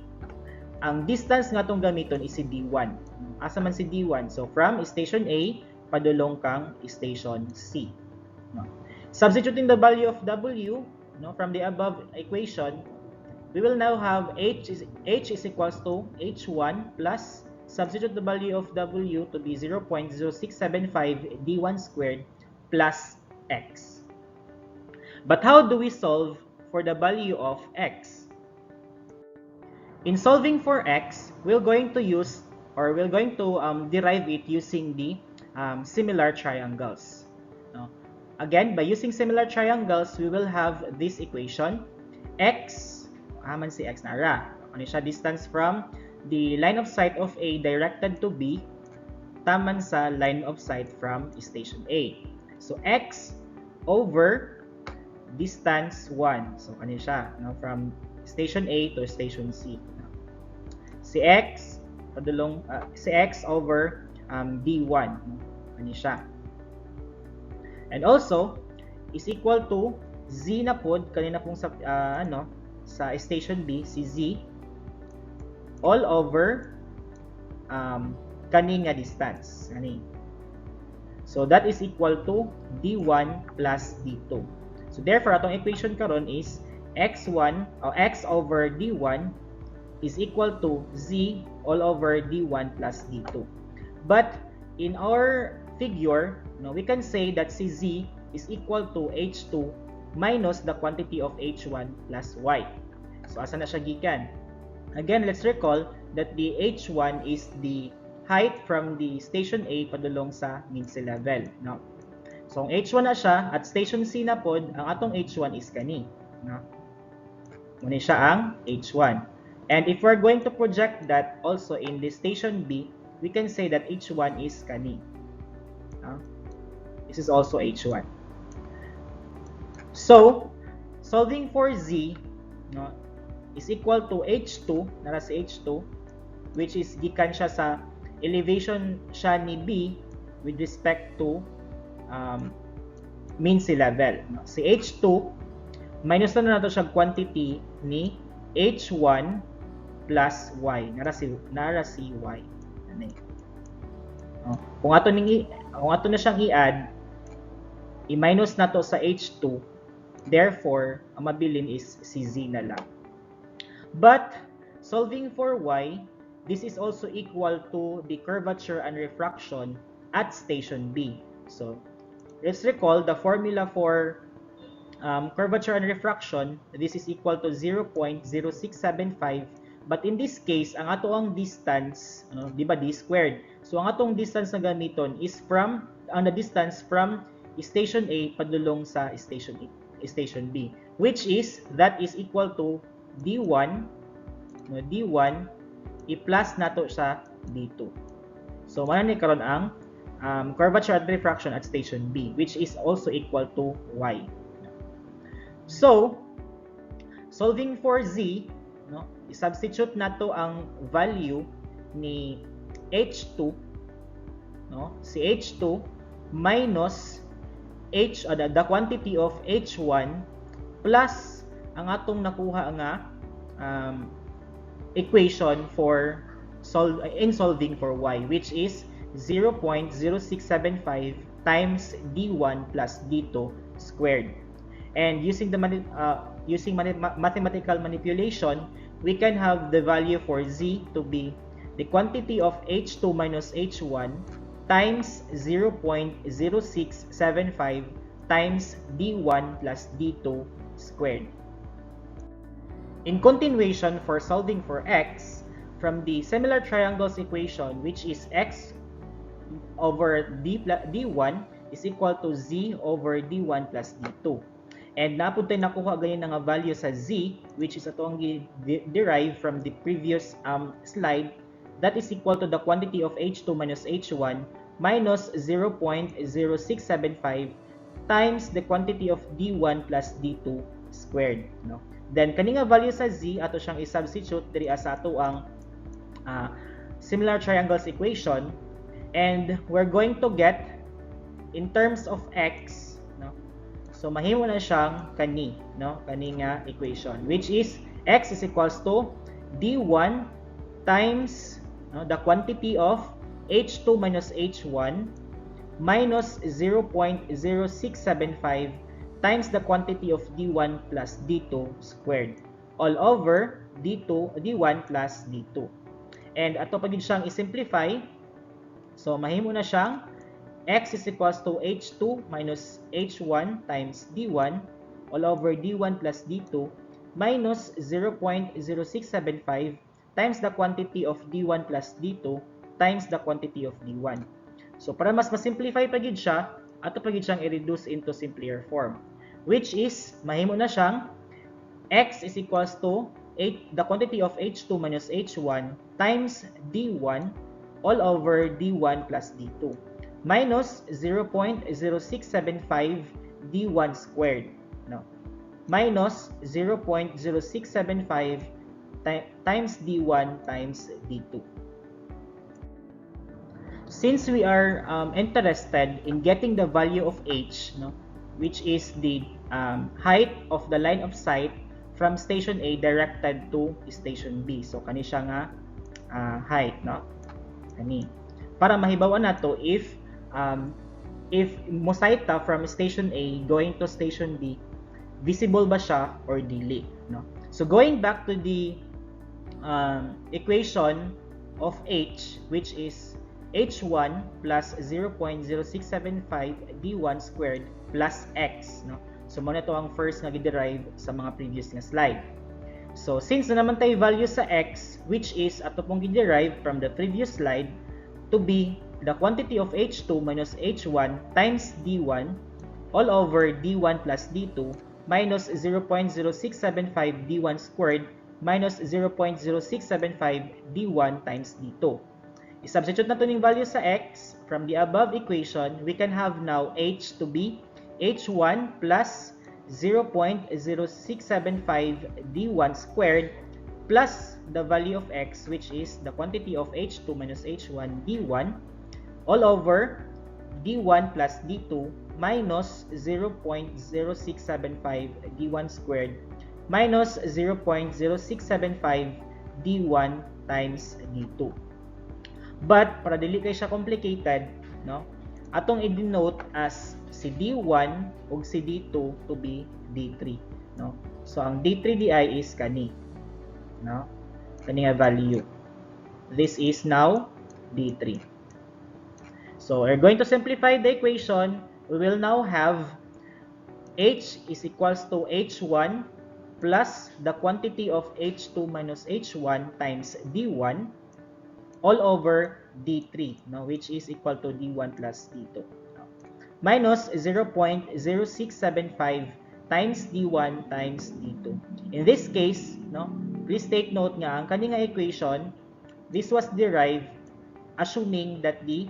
ang distance nga tong gamiton is si D1. Asa man si D1? So from station A padulong kang station C, no? Substituting the value of W, no, from the above equation, we will now have H is equals to H1 plus, substitute the value of W to be 0.0675 D1 squared plus X. But how do we solve for the value of X? In solving for X, we're going to use, or we're going to derive it using the similar triangles. No? Again, by using similar triangles, we will have this equation. X, man si X na ra. Ano siya? Distance from the line of sight of A directed to B, taman sa line of sight from station A. So X over distance 1. So ano siya? No? From station A to station C. Si X padulong si X over D1. Ano siya? And also is equal to Z na pod kanina pong sa sa station B, si Z all over kani nga distance, kani. So that is equal to D1 plus D2. So therefore atong equation karon is X1 or X over D1 is equal to Z all over D1 plus D2. But in our figure, we can say that si Z is equal to H2 minus the quantity of H1 plus Y. So asa na siya gikan? Again, let's recall that the H1 is the height from the station A padulong sa mean sea level, no? So, ang H1 na siya at station C na pod, ang atong H1 is kani, no? Muna siya ang H1. And if we're going to project that also in the station B, we can say that H1 is kani. No? This is also H1. So, solving for Z, no, is equal to H2, nara sa H2, which is gikan siya sa elevation siya ni B with respect to mean sea level. Si H2, minus na nato siya quantity ni H1 plus Y. Nara si Y. Ano eh? Kung ato na siyang i-add, i-minus nato sa H2, therefore, ang mabilin is si Z na lang. But, solving for Y, this is also equal to the curvature and refraction at station B. So, let's recall the formula for curvature and refraction. This is equal to 0.0675. But in this case, ang ato ang distance, di ba, d squared. So, ang atong distance na gamiton is the distance from station A padulong sa station B, which is, that is equal to D1, D1, i-plus nato sa D2. So, manani karon ang curvature and refraction at station B, which is also equal to Y. So, solving for Z, no, i-substitute nato ang value ni H2, no, si H2 minus the quantity of H1 plus ang atong nakuha nga equation for solving for Y, which is 0.0675 times D1 plus D2 squared. And using mathematical manipulation, we can have the value for Z to be the quantity of H2 minus H1 times 0.0675 times D1 plus D2 squared. In continuation, for solving for X, from the similar triangles equation, which is X over D1 is equal to Z over D1 plus D2. And napod tayo nakuha ganyan nga value sa Z, which is atong derived from the previous slide, that is equal to the quantity of H2 minus H1 minus 0.0675 times the quantity of D1 plus D2 squared. No? Then, kani nga value sa Z, ato siyang i-substitute diri sa ato ang similar triangles equation. And we're going to get, in terms of X, no? So, mahimo na siyang kani, no? Kani nga equation, which is X is equals to D1 times the quantity of H2 minus H1 minus 0.0675 times the quantity of D1 plus D2 squared all over D1 plus D2. And ato pa gid siyang i-simplify. So, mahimo na siyang X is equals to H2 minus H1 times D1 all over D1 plus D2 minus 0.0675 times the quantity of D1 plus D2 times the quantity of D1. So, para mas ma-simplify pa gid siya, ato pa gid siyang i-reduce into simpler form, which is, mahimo na siyang X is equals to the quantity of H2 minus H1 times D1 all over D1 plus D2 minus 0.0675 D1 squared, no, minus 0.0675 times D1 times D2. Since we are interested in getting the value of H, no, which is the height of the line of sight from station A directed to station B. So, kani siya nga height, no? Kani. Para mahibawan nato if mosita from station A going to station B, visible ba siya or dili, no? So, going back to the equation of H, which is H1 plus 0.0675 D1 squared plus X, no? So, muna ito ang first nga gi-derive sa mga previous nga slide. So, since na naman tayo value sa x, which is ato pong derive from the previous slide, to be the quantity of h2 minus h1 times d1 all over d1 plus d2 minus 0.0675 d1 squared minus 0.0675 d1 times d2. I-substitute na ito ng value sa x. From the above equation, we can have now h to be h1 plus 0.0675 d1 squared plus the value of x, which is the quantity of h2 minus h1 d1 all over d1 plus d2 minus 0.0675 d1 squared minus 0.0675 d1 times d2. But para dili kay siya complicated, no? Atong i-denote as si d1 ug si d2 to be d3, no? So ang d3 di is kani, no? Kani nga value. This is now d3. So we're going to simplify the equation. We will now have h is equals to h1 plus the quantity of h2 minus h1 times d1 all over d3, no, which is equal to d1 plus d2, no, minus 0.0675 times d1 times d2. In this case, no, please take note nga ang kaning equation, this was derived assuming that the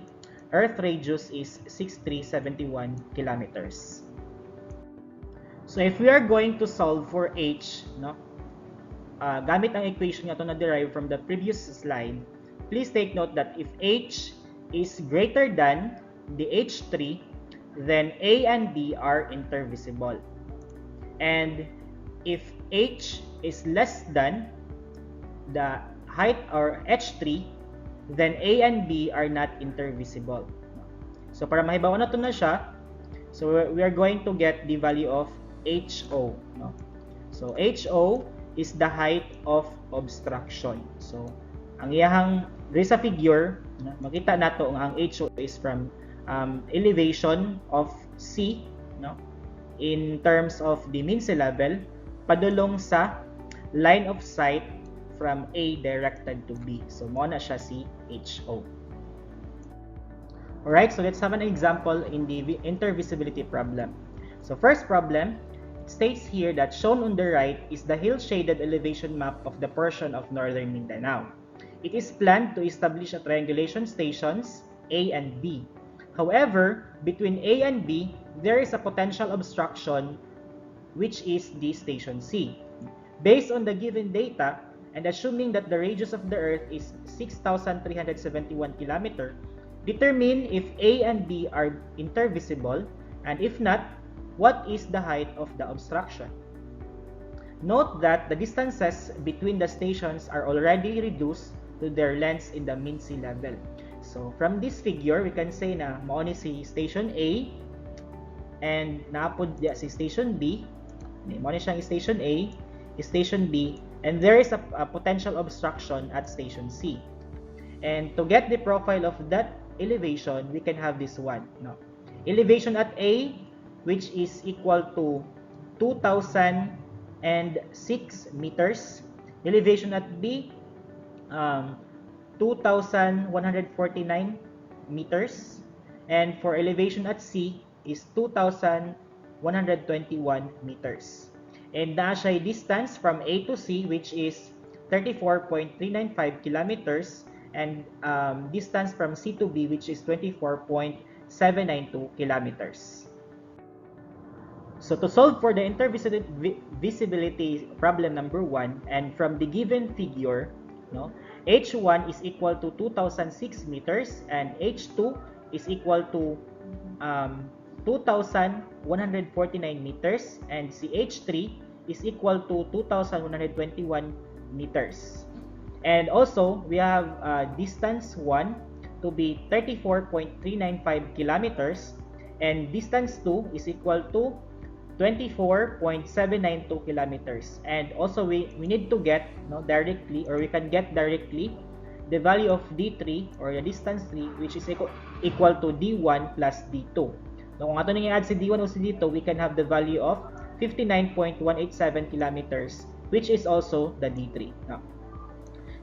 Earth radius is 6371 kilometers. So if we are going to solve for h, no, gamit ang equation nga to na derived from the previous slide, please take note that if h is greater than the h3, then a and b are intervisible. And if h is less than the height or h3, then a and b are not intervisible. So para mahibawan na ito na siya, so we are going to get the value of HO, no? So HO is the height of obstruction. So ang iyahang diri sa figure, no, makita nato ang HO is from elevation of C, no, in terms of the mean sea level padulong sa line of sight from A directed to B. So mo na siya si HO. Alright, so let's have an example in the intervisibility problem. So first problem, it states here that shown on the right is the hill-shaded elevation map of the portion of northern Mindanao. It is planned to establish a triangulation stations A and B. However, between A and B, there is a potential obstruction which is the station C. Based on the given data, and assuming that the radius of the Earth is 6,371 km, determine if A and B are intervisible, and if not, what is the height of the obstruction. Note that the distances between the stations are already reduced to their lengths in the mean sea level. So from this figure, we can say na mao ni si station A and naapod diya si station B. Mao ni siyang station A, station B, and there is a potential obstruction at station C. And to get the profile of that elevation, we can have this one. No? Elevation at A, which is equal to 2,006 meters. Elevation at B, 2,149 meters. And for elevation at C is 2,121 meters. And na siya distance from A to C, which is 34.395 kilometers, and distance from C to B, which is 24.792 kilometers. So to solve for the intervisibility problem number 1, and from the given figure, no, H1 is equal to 2,006 meters and H2 is equal to 2,149 meters, and CH3 is equal to 2,121 meters. And also, we have distance 1 to be 34.395 kilometers, and distance 2 is equal to 24.792 kilometers. And also, we need to get, no, directly, or we can get directly the value of D3 or the distance 3, which is equal to D1 plus D2. So kung ato nang i-add si D1 o si D2, we can have the value of 59.187 kilometers which is also the D3. No?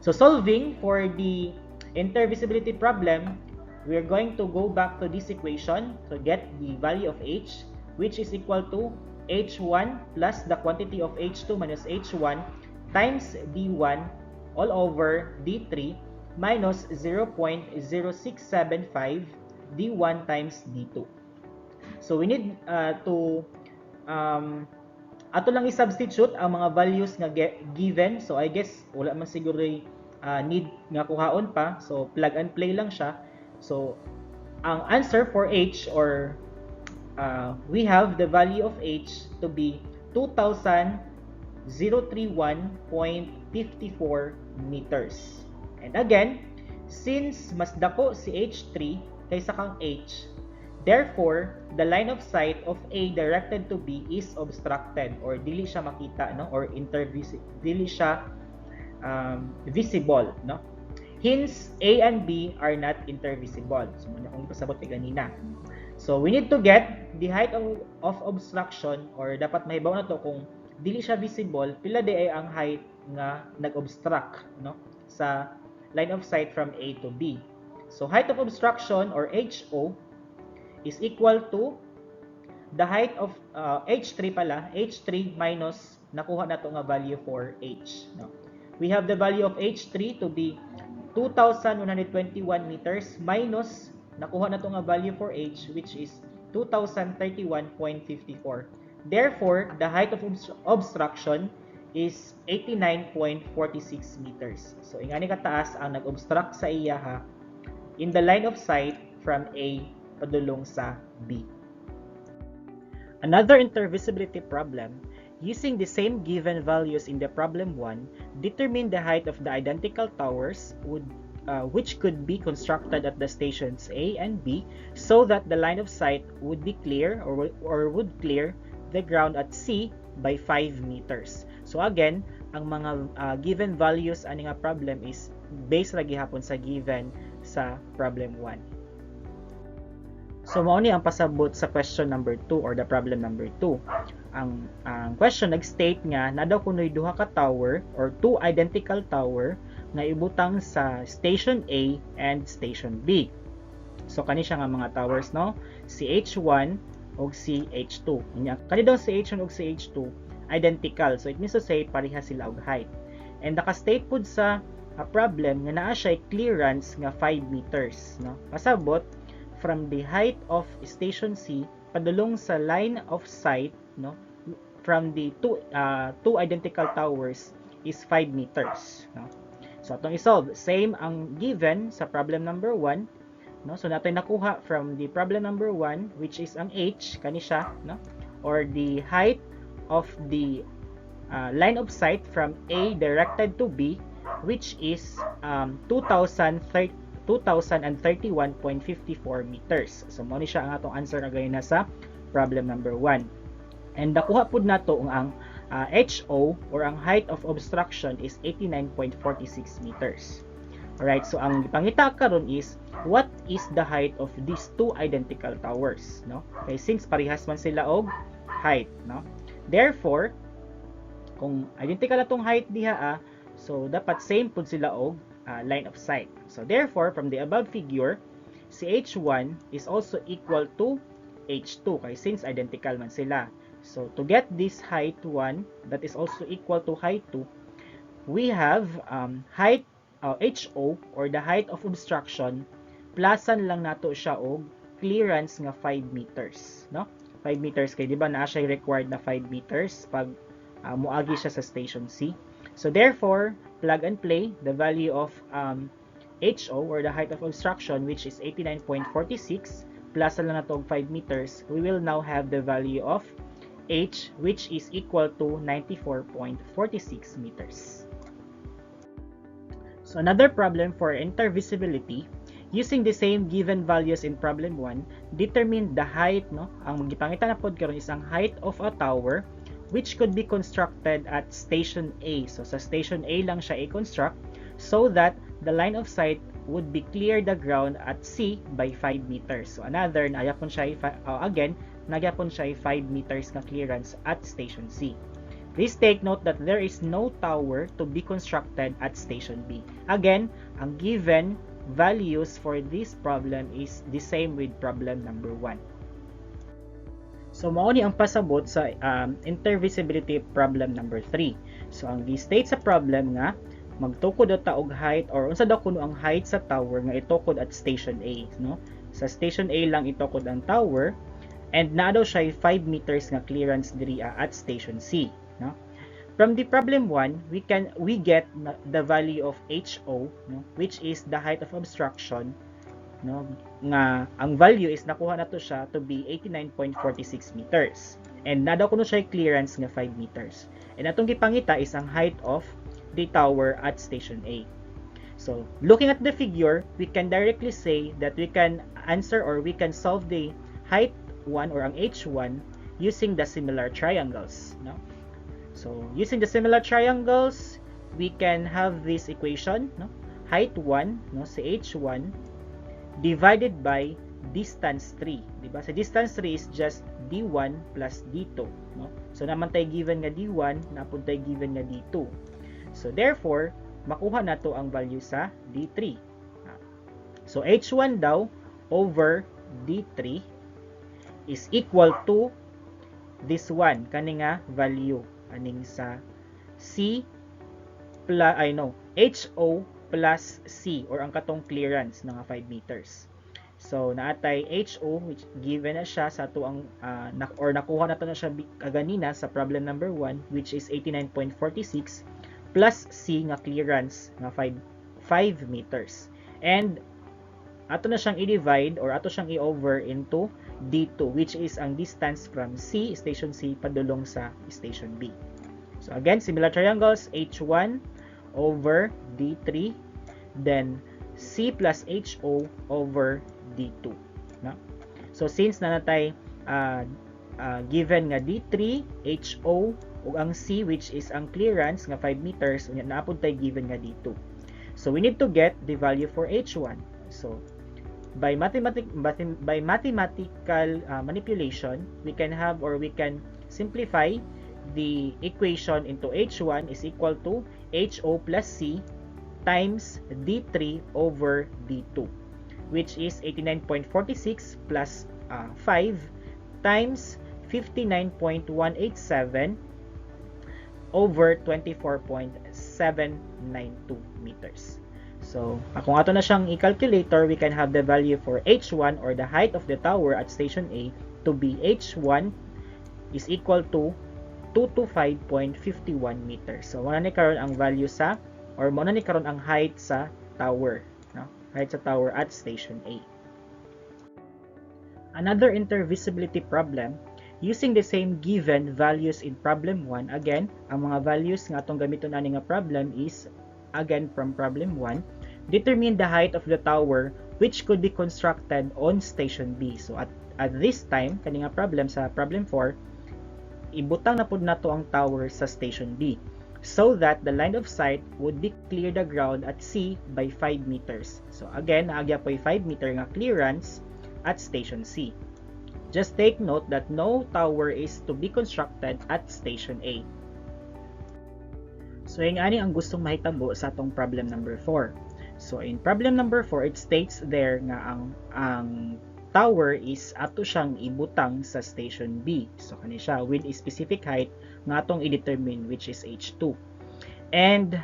So solving for the intervisibility problem, we're going to go back to this equation to get the value of H, which is equal to H1 plus the quantity of H2 minus H1 times D1 all over D3 minus 0.0675 D1 times D2. So we need to ato lang i-substitute ang mga values nga given. So I guess wala man siguro need nga kuhaon pa. So plug and play lang siya. So ang answer for H, or we have the value of H to be 2,031.54 meters. And again, since mas dako si H3 kaysa kang H, therefore, the line of sight of A directed to B is obstructed, or dili siya makita, no? Or dili siya visible, no? Hence, A and B are not intervisible. So, muna kong ipasabot kanina. So, we need to get the height of obstruction, or dapat mahibaw na to kung dili siya visible, pila di ay ang height nga nag-obstruct, no? Sa line of sight from A to B. So, height of obstruction, or HO, is equal to the height of H3 pala, H3 minus nakuha na to nga value for H. No? We have the value of H3 to be 2,121 meters minus nakuha na to nga value for H, which is 2,031.54. Therefore, the height of obstruction is 89.46 meters. So, ingani kataas ang nag-obstruct sa iya ha in the line of sight from A padulong sa B. Another intervisibility problem, using the same given values in the problem 1, determine the height of the identical towers which could be constructed at the stations A and B so that the line of sight would be clear or would clear the ground at C by 5 meters. So again, ang mga given values ani nga problem is based ra gihapon sa given sa problem 1. So mao ni ang pasabot sa question number 2 or the problem number 2. Ang question nag-state nga na daw kunoy duha ka tower or two identical tower nga ibutang sa station A and station B. So kani siya nga mga towers, no? Si H1 ug si H2. Kani daw si H1 ug si H2 identical. So it means to say pareha sila og height. And naka-state pud sa problem nga naa siya clearance nga 5 meters, no? Pasabot from the height of station C padulong sa line of sight, no, from the two identical towers is 5 meters, no? So atong i-solve same ang given sa problem number 1, no? So natin nakuha from the problem number 1, which is ang H kani siya, no, or the height of the line of sight from A directed to B, which is 2,031.54 meters. So mo ni siya ang atong answer na gayon na sa problem number 1. And nakuha pud nato ang HO or ang height of obstruction is 89.46 meters. Alright, so ang pangita karon is what is the height of these two identical towers, no? Okay, since parehas man sila og height, no? Therefore, kung identical atong height diha so dapat same pud sila og line of sight. So therefore, from the above figure, si H1 is also equal to H2 kay since identical man sila. So to get this height 1 that is also equal to height 2, we have height HO or the height of obstruction plusan lang nato siya og clearance nga 5 meters, no? 5 meters kay di ba naa siya required na 5 meters pag muagi siya sa station C. So therefore, plug and play the value of HO or the height of obstruction, which is 89.46 plus lang na to 5 meters, we will now have the value of H, which is equal to 94.46 meters. So another problem for intervisibility, using the same given values in problem 1, determine the height, no? Ang gipangita na pod karon is ang height of a tower which could be constructed at station A. So sa station A lang siya i-construct so that the line of sight would be clear the ground at C by 5 meters. So another, nagyapon siya again, nagyapon siya 5 meters na clearance at station C. Please take note that there is no tower to be constructed at station B. Again, ang given values for this problem is the same with problem number 1. So, mao ni ang pasabot sa intervisibility problem number 3. So, ang gi-state sa problem nga, magtukod ta og height or unsa daw kuno ang height sa tower nga itukod at station A, no? Sa station A lang itukod ang tower and na daw siya 5 meters nga clearance diri at station C, no? From the problem 1, we get the value of HO, no, which is the height of obstruction, no, nga ang value is nakuha nato siya to be 89.46 meters. And na daw kuno siya clearance nga 5 meters. And atong gipangita is ang height of the tower at station A. So, looking at the figure, we can directly say that we can answer or we can solve the height 1 or ang H1 using the similar triangles, no? So, using the similar triangles, we can have this equation, no? Height 1, no, si H1 divided by distance 3, di ba? Sa distance 3 is just D1 plus D2, no? So, naman tayo given nga D1, napun tayo given nga D2. So, therefore, makuha na to ang value sa D3. So, H1 daw over D3 is equal to this one, kani nga value, aning sa C plus, HO plus C or ang katong clearance nga 5 meters. So, naatay HO which given na siya sa ato ang nakuha na to na siya kaganina sa problem number 1 which is 89.46 plus C nga clearance nga 5 meters. And ato na siyang i-divide or ato siyang i-over into D2 which is ang distance from C, station C, padulong sa station B. So again, similar triangles, H1 over D3, then C plus HO over D2. No? So since na natay given nga D3, HO, ug ang C which is ang clearance nga 5 meters, naapod tay given nga D2. So we need to get the value for H1. So by mathematical manipulation, we can have or we can simplify the equation into H1 is equal to HO plus C times D3 over D2, which is 89.46 plus 5 times 59.187 over 24.792 meters. So, kung ato na siyang i-calculator, we can have the value for H1 or the height of the tower at station A to be H1 is equal to 225.51 meters. So, muna ni karon ang value sa or muna ni karon ang height sa tower, no? Height sa tower at station A. Another intervisibility problem using the same given values in problem 1. Again, ang mga values nga atong gamiton ani nga problem is again from problem 1. Determine the height of the tower which could be constructed on station B. So at this time, kani nga problem sa problem 4, ibutang na pud nato ang tower sa station B so that the line of sight would be clear the ground at C by 5 meters. So again, naagya po 5 meter nga clearance at station C. Just take note that no tower is to be constructed at station A. So yung ani ang gustong mahitabo sa atong problem number 4. So in problem number 4, it states there nga ang tower is ato siyang ibutang sa station B. So kani siya with a specific height nga atong i-determine which is H2. And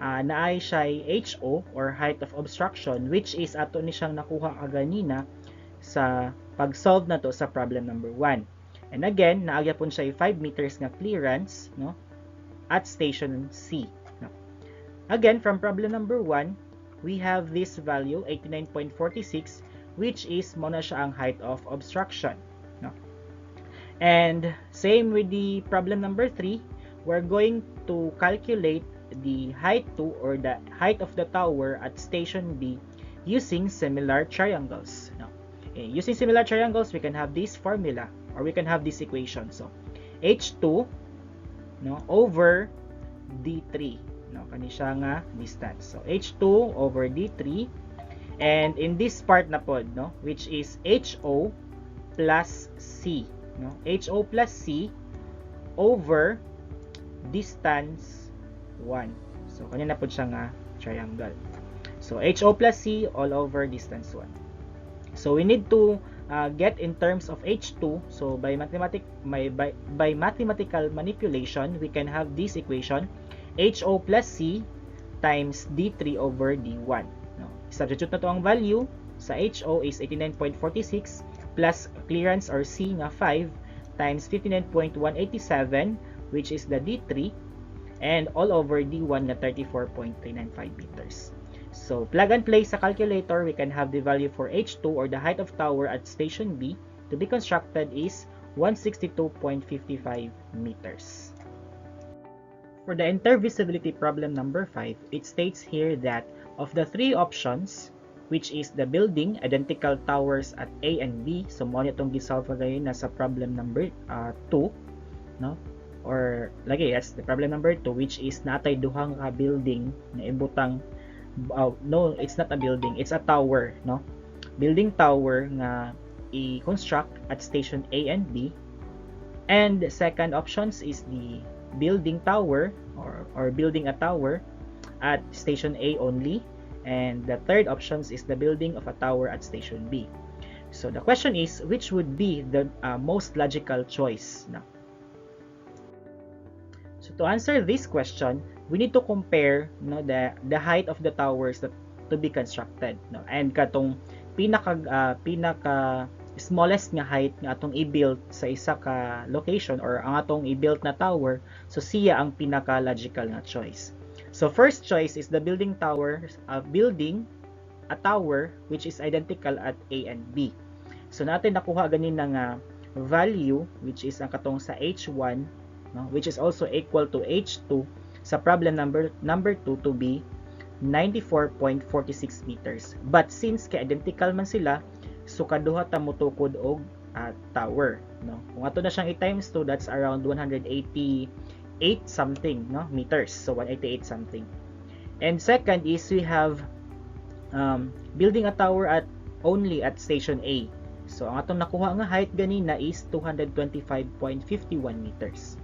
naay siya HO or height of obstruction which is ato ni siyang nakuha kaganina sa pag-solve na to sa problem number 1. And again, naagya pun siya 5 meters nga clearance, no, at station C. No. Again, from problem number 1, we have this value 89.46 which is mo na siya ang height of obstruction, no. And same with the problem number 3, we're going to calculate the height 2 or the height of the tower at station B using similar triangles. No. Using similar triangles, we can have this formula or we can have this equation. So H2, no, over D3, no, kani siya nga distance. So H2 over D3, and in this part na pod, no, which is HO plus C, no, HO plus C over distance 1. So kanina po siya nga triangle. So HO plus C all over distance 1. So we need to get in terms of H2. So by mathematical manipulation, we can have this equation HO plus C times D3 over D1. No? Substitute na to ang value. Sa HO is 89.46 plus clearance or C nga 5 times 59.187, which is the D3, and all over D1 na 34.395 meters. So plug and play sa calculator, we can have the value for H2 or the height of tower at station B to be constructed is 162.55 meters. For the intervisibility problem number 5, it states here that of the three options, which is the building identical towers at A and B, so mo itong gisolve ngayon nasa problem number 2, no? Or lagi, yes, the problem number 2, which is natay duhang ka building na ibutang no, it's not a building, it's a tower, no? Building tower nga i-construct at station A and B. And the second options is the building tower or building a tower at station A only. And the third options is the building of a tower at station B. So the question is, which would be the most logical choice? No? So to answer this question, we need to compare, no, the height of the towers that to be constructed, no? And katong pinaka smallest nga height nga atong i-build sa isa ka location or ang atong i-build na tower, so siya ang pinaka logical nga choice. So first choice is the building a tower which is identical at A and B. So natin nakuha ganin nga value which is ang katong sa H1, no, which is also equal to H2 sa problem number 2 to be 94.46 meters. But since ka-identical man sila, so kaduha ta motukod og tower, no. Kung ato na siyang i-times 2, that's around 188 something, no, meters. So 188 something. And second is we have building a tower only at station A. So ang atong nakuha nga height ganina is 225.51 meters.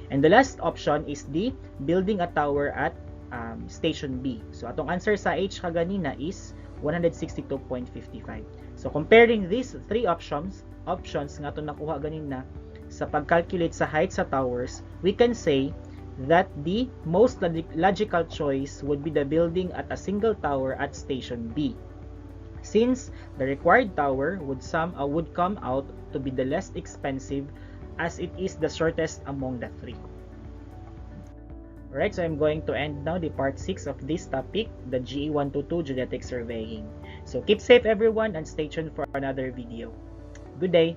And the last option is the building a tower at station B. So atong answer sa H kaganina is 162.55. So comparing these three options nga atong nakuha ganina sa pag-calculate sa height sa towers, we can say that the most logical choice would be the building at a single tower at station B, since the required tower would come out to be the less expensive as it is the shortest among the three. Alright, so I'm going to end now the part 6 of this topic, the GE 122 Geodetic Surveying. So keep safe everyone and stay tuned for another video. Good day!